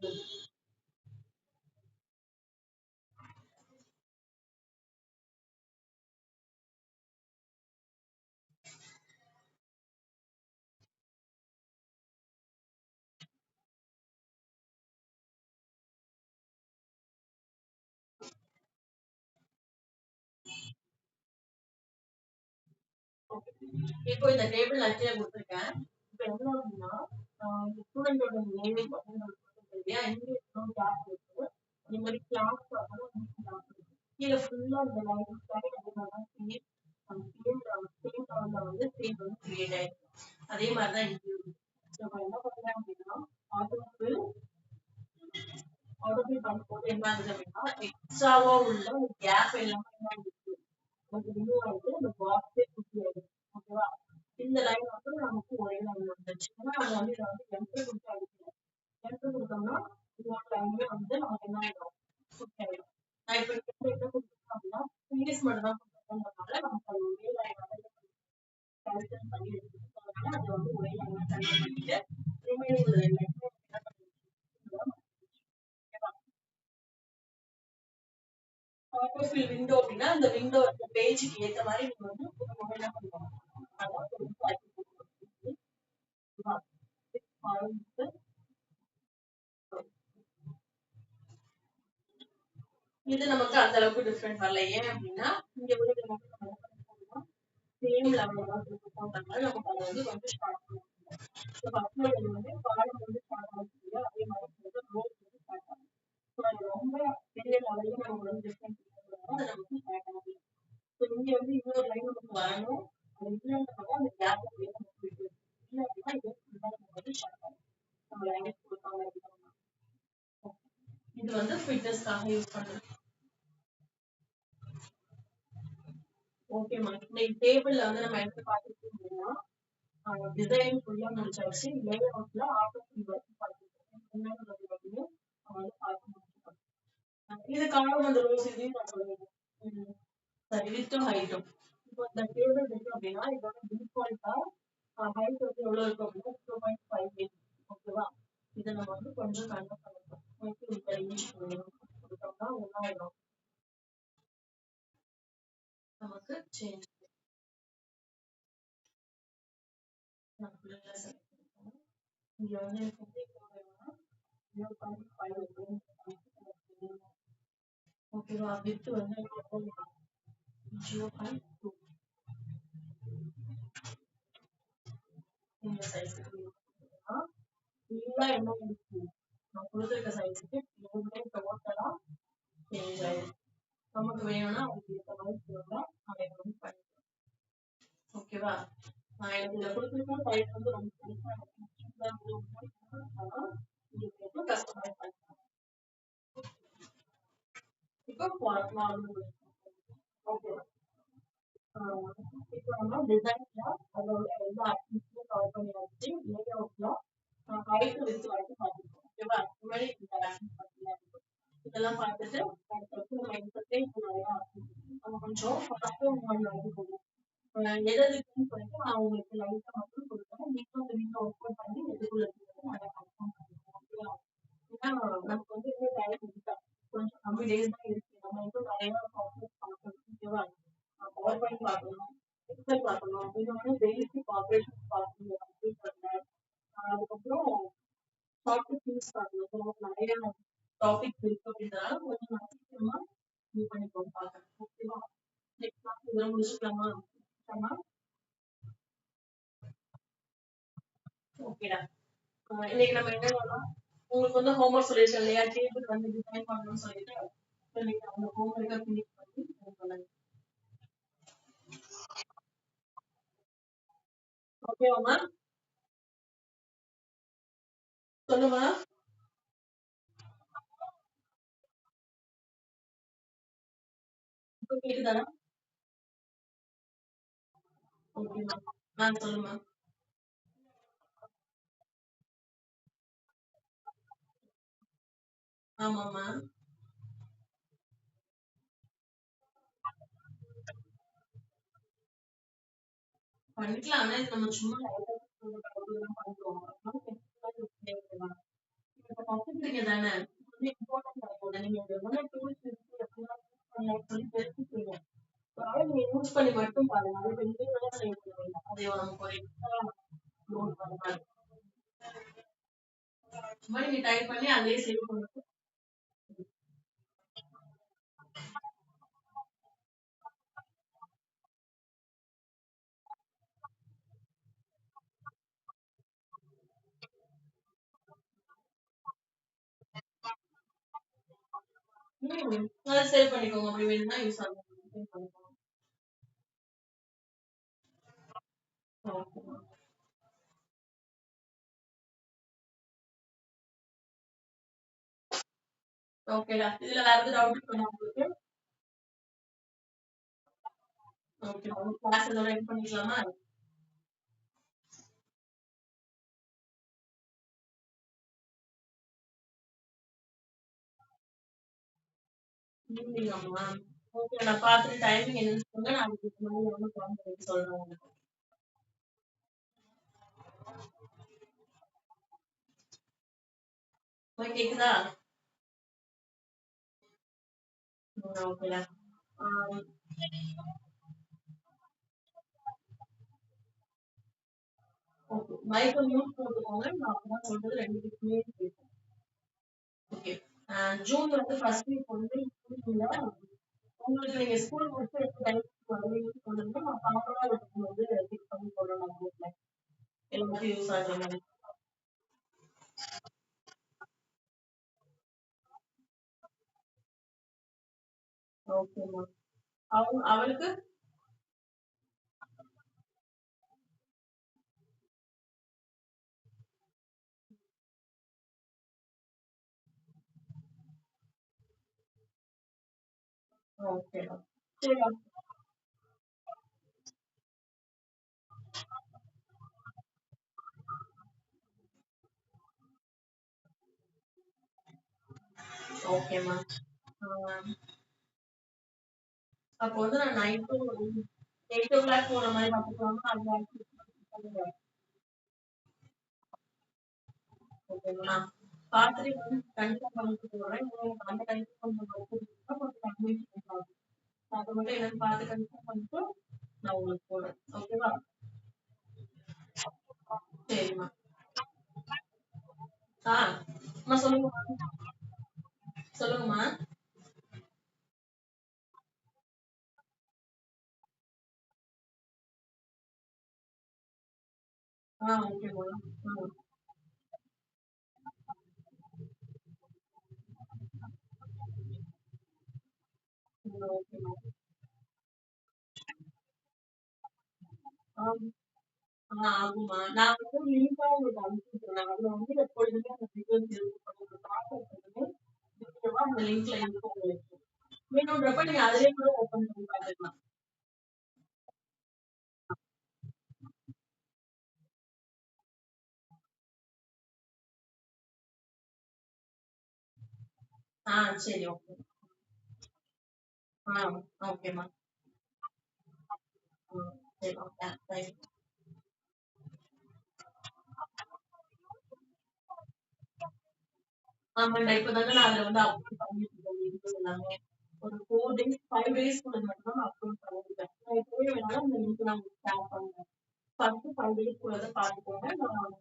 இப்போ இந்த டேபிள் நான் கீழே கொடுத்துருக்கேன். இப்போ என்ன அப்படின்னா ஸ்டூடெண்டோட நேம் இல்லையா இங்கே கிளாஸ் இருக்கு அதே மாதிரி கிளாஸ் கீழே ஃபுல்லா இந்த லைன் சைடு அதே வந்து சேம் வந்து கிரியேட் ஆயிருக்கு. அதே மாதிரி தான் இங்கே நம்ம என்ன பண்றேன் அப்படின்னா ஆட்டோஃபில் பண்ணும்போது என்ன ஆகுது அப்படின்னா எக்ஸ்ட்ராவா உள்ள ஒரு கேப் எல்லாமே என்ன இருக்கு நமக்கு ரிமூவ் ஆயிட்டு அந்த பாக்ஸே குட்டி ஆயிடுது. ஓகேவா? இந்த லைன் வந்து நமக்கு ஒரே லைன் வந்துச்சு. ஏன்னா அது வந்து இதை வந்து என்ட்ரு கொடுத்து அடிக்கணும். என்ட்ரு கொடுத்தோம்னா இன்னொரு லைன்ல வந்து நமக்கு என்ன ஆயிடும் குட்டி ஆயிடும். நான் இப்போ என்ன கொடுத்துருக்கேன் அப்படின்னா ஃபீஸ் மட்டும் தான் கொடுத்துருக்கோம்னால நமக்கு அது ஒரே லைன் வந்து கேன்சல் பண்ணி எடுத்துருக்கோம். அதனால அது வந்து ஒரே லைன் கேன்சல் பண்ணிட்டு ரிமைனிங் லைன் என்ன பண்ணிருக்கோம் ஆட்டோஃபில் விண்டோ அப்படின்னா அந்த விண்டோ பேஜுக்கு ஏற்ற மாதிரி நீங்க வந்து நம்ம என்ன பண்ணுவோம் இது நமக்கு அந்த அளவுக்கு டிஃபரெண்ட் வரல ஏன் அப்படின்னா இங்க வந்து சேம் லெவல் தான் போட்டாங்க நமக்கு அது வந்து கொஞ்சம் ஸ்டார்ட் பண்ணுவோம் வந்து காலம் வந்து ஸ்டார்ட் ஆகுது அதே மாதிரி ரோட் வந்து ஸ்டார்ட் ஆகும் ஸோ அது ரொம்ப பெரிய லெவலில் நம்ம வந்து டிஃபரெண்ட் அது நமக்கு ஸ்டார்ட் ஆகுது ஸோ இங்க வந்து இன்னொரு லைன் நமக்கு வரணும் அது இல்லைன்றப்ப அந்த கேப் நமக்கு இருக்கு இல்லை அப்படின்னா இது நமக்கு வந்து ஸ்டார்ட் ஆகும் நம்ம லேங்குவேஜ் கொடுக்காம இருக்கோம்னா இது வந்து ஃபிட்னஸ்க்காக யூஸ் பண்றது. ஓகேமா இன்னைக்கு டேபிள்ல வந்து நம்ம எடுத்து பார்த்துட்டு அப்படின்னா டிசைன் ஃபுல்லா முடிச்சாச்சு லே அவுட்ல ஆட்டோ வரைக்கும் பார்த்துருக்கோம் இது காலம் அந்த ரோஸ் இதையும் நான் சொல்லுவேன் சரி வித்தும் ஹைட்டும் இப்போ இந்த டேபிள் இருக்கு அப்படின்னா இதோட டிஃபால்ட்டா ஹைட் வந்து எவ்வளவு இருக்கும் அப்படின்னா 2.58 ஓகேவா இதை நம்ம வந்து கொஞ்சம் கன்வெர்ட் பண்ணிக்கலாம் கொடுத்தோம்னா ஒன்னாயிடும் நமக்கு சேஞ்ச் இங்க வந்து ஓகேவா வித் வந்து 0.2 இந்த சைஸுக்கு ஃபுல்லா என்ன இருக்கு நான் கொடுத்துருக்க சைஸுக்கு எதுவுமே டோட்டலா சேஞ்ச் ஆயிடும் நமக்கு வேணும்னா அதுக்கு ஏற்ற மாதிரி சொல்லுங்க அதை வந்து பண்ணிக்கலாம் ஓகேவா நான் எனக்கு இதில் கொடுத்துருக்கேன் சைஸ் வந்து ரொம்ப பெருசா இருக்கு கஸ்டமைஸ் பண்ணிக்கலாம் இப்போ ஓகேவா இப்போ நம்ம டிசைன்ல அதோட எல்லா ஆக்டிவிட்டியும் கவர் பண்ணியாச்சு லே அவுட்ல ஹைட் வித் வரைக்கும் பார்த்துருக்கோம் ஓகேவா இந்த மாதிரி இந்த ஆக்டிவிட்டி பார்த்தீங்கன்னா இதெல்லாம் பார்த்துட்டு அடுத்து நம்ம எக்ஸசைஸ் நிறையா நம்ம கொஞ்சம் ஃபாஸ்ட்டாக வந்து போகும் எதுக்குன்னு சொல்லிட்டு நான் உங்களுக்கு லைட்டாக மட்டும் கொடுக்குறேன் நீங்களும் அந்த வீட்டில் ஒர்க் பண்ணி எதுக்குள்ள இருக்கிறது நிறையா கன்ஃபார்ம் பண்ணிக்கலாம் ஓகேவா ஏன்னா நமக்கு வந்து இன்னும் டைம் இருக்கா கொஞ்சம் கம்மி டேஸ் தான் இருக்கு நம்ம இன்னும் நிறைய ப்ராசஸ் பார்க்கணும் ஓகேவா பவர் பாயிண்ட் பார்க்கணும் எக்ஸல் பார்க்கணும் இன்னொன்று பேசிக் ஆப்ரேஷன் பார்க்கணும் கம்ப்யூட்டர்ல அதுக்கப்புறம் சாஃப்ட்வேர் திங்ஸ் பார்க்கணும் நமக்கு நிறைய டாபிக்ஸ் இருக்கு அப்படின்றதால கொஞ்சம் நான் சீக்கிரமா இது பண்ணிக்கோங்க பார்க்கறேன் ஓகேவா நெக்ஸ்ட் கிளாஸ் இதெல்லாம் முடிச்சுக்கலாமா ஓகேடா இன்னைக்கு நம்ம என்னன்னா உங்களுக்கு வந்து ஹோம்ஒர்க் சொல்லியிருக்கேன் இல்லையா டேபிள் வந்து டிசைன் பண்ணணும்னு சொல்லிட்டு இன்னைக்கு அந்த ஹோம்ஒர்க்கை ஃபினிஷ் பண்ணி பண்ணுங்க ஓகேவாமா சொல்லுமா இப்ப கேக்குதாடா? ஓகேம்மா. சொல்லுமா. ஆமாம்மா. பண்ணிக்கலாம். ஆனா இது நம்ம சும்மா லைட்டா தான் பண்றோம். அதனால தேவைப்படலாம். இப்ப கத்துக்கிறீங்க தானே? இது இம்பார்ட்டன்ட் ஆகும்ல. நீங்க எவ்வளவு டூல்ஸ் இருக்கு எப்படிலாம் யூஸ் பண்ணலாம்னு சொல்லி தெரிஞ்சுக்கிறீங்க. அதனால நீங்க யூஸ் பண்ணி மட்டும் பாருங்க. அது இண்டிவிஜுவலா செய்ய தேவையில்ல. அது நமக்கு ஒரு எக்ஸ்ட்ரா லோட் பண்ண மாதிரி. சும்மா நீங்க டைப் பண்ணி அதிலேயே சேவ் பண்ணுங்க. அதை சேவ் பண்ணிக்கோங்க. அப்படி வேணும்னா யூஸ் ஆகும். சேவ் பண்ணிக்கோங்க. ஓகே. ஓகேடா. இதுல வேற எதுவும் டவுட் இருக்கா உங்களுக்கு? ஓகே. உங்க கிளாஸ் இதோட எண்ட் பண்ணிக்கலாமா? ஈவினிங் ஆமா. ஓகே. நான் பார்த்துட்டு டைமிங் என்னன்னு சொல்லுங்க. நான் அதுக்கு முன்னாடி வந்து கால் பண்ணி சொல்றேன் உங்களுக்கு. கேக்குதா? ஓகேடா. ஓகே. மைக்ல மியூட் போட்டுக்கோங்க. நான் அப்பதான் சொல்றது 2 பேருக்குமே கேட்கும். ஓகே. ஜூன் வந்து ஃபர்ஸ்ட் வீக் வந்து ஸ்கூல்ல உங்களுக்கு நீங்க ஸ்கூல் முடிச்சு எப்போ டைம் வருவீங்கன்னு சொல்லுங்க. நான் ப்ராப்பரா வந்து பிக் பண்ணி போடுறேன் நான் குரூப்ல. எல்லாத்தையும் யூஸ் ஆகுற மாதிரி. ஓகேம்மா. அவளுக்கு ஓகேடா. சரி. ஓகேம்மா. அப்போ வந்து நான் நைட்டு 8 o'clock போற மாதிரி பார்த்துக்கலாமா? அந்த ஓகேம்மா. நான் பார்த்துட்டு வந்து கன்ஃபார்ம் பண்ணிட்டு போறேன். உங்களுக்கு அந்த டைம்க்கு கொஞ்சம் ஒர்க் இருக்குன்னா கொஞ்சம் கன்வின்ஸ் ஆகும். அதை மட்டும் என்னன்னு பார்த்து கன்ஃபார்ம் பண்ணிட்டு நான் உங்களுக்கு போடுறேன். ஓகேவா? சரிம்மா. ஆ அம்மா சொல்லுங்கம்மா. சொல்லுங்கம்மா. ஓகேம்மா. ஓகேம்மா. ஆ ஆகுமா? நான் வந்து லிங்கா உங்களுக்கு அனுப்பிச்சு விட்டுறேன். அதுல வந்து எப்பொழுதுமே அந்த டீடைல்ஸ் இருக்கும். நீங்க பார்க்கறதுக்கு முக்கியமா அந்த லிங்க்ல இருக்கும் உங்களுக்கு. வேணுன்றப்ப நீங்க அதிலேயே கூட ஓபன் பண்ணி பார்த்துக்கலாம். சரி. ஓகே. ஆ ஓகேம்மா. சரி. ஓகே. தேங்க்ஸ். ஆமாண்டா. இப்பதாங்க நான் அதுல வந்து அப்லோட் பண்ணிட்டு இருக்கேன் வீடியோஸ் எல்லாமே. ஒரு 4 டேஸ், 5 டேஸ்க்குள்ள மட்டும் தான் நான் அப்லோட் பண்ணிருக்கேன். நான் எப்பவே வேணாலும் அந்த லிங்க் நான் உங்களுக்கு ஷேர் பண்றேன். ஃபர்ஸ்ட் 5 டேஸ்க்குள்ளத பார்த்துக்கோங்க. நான்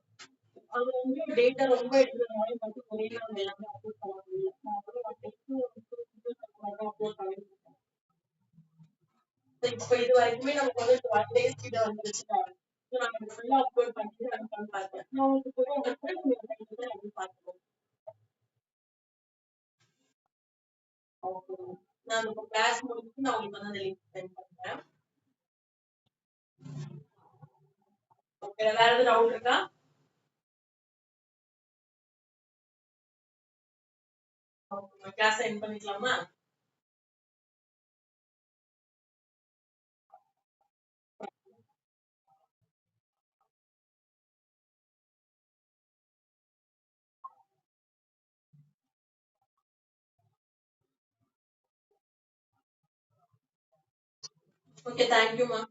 அது வந்து டேட்டா ரொம்ப எடுக்கிறதுனால மட்டும் ஒரே நாள் எல்லாமே அப்லோட் பண்ண முடியல. நான் வந்து ஒரு டெஸ்ட் அப்லோட் பண்ணிருக்கேன். இப்ப இது வரைக்குமே நமக்கு வந்து 12 டேஸ் கிட்ட வந்துருச்சுல. நான் இது ஃபுல்லா அப்லோட் பண்ணிட்டு ரன் பண்ணி பார்த்தேன். நான் உங்களுக்கு கூட அனுப்புறேன். நீங்க எப்படி பார்த்துக்கோங்க. ஓகே. நான் இப்போ கிளாஸ் முடிச்சுட்டு நான் உங்களுக்கு வந்து அந்த லிங்க் சென்ட் பண்றேன். ஓகே. வேற ஏதாவது டவுட் இருக்கா? ஓகே. கிளாஸ் சென்ட் பண்ணிக்கலாமா? ஓகே. Thank you ma'am.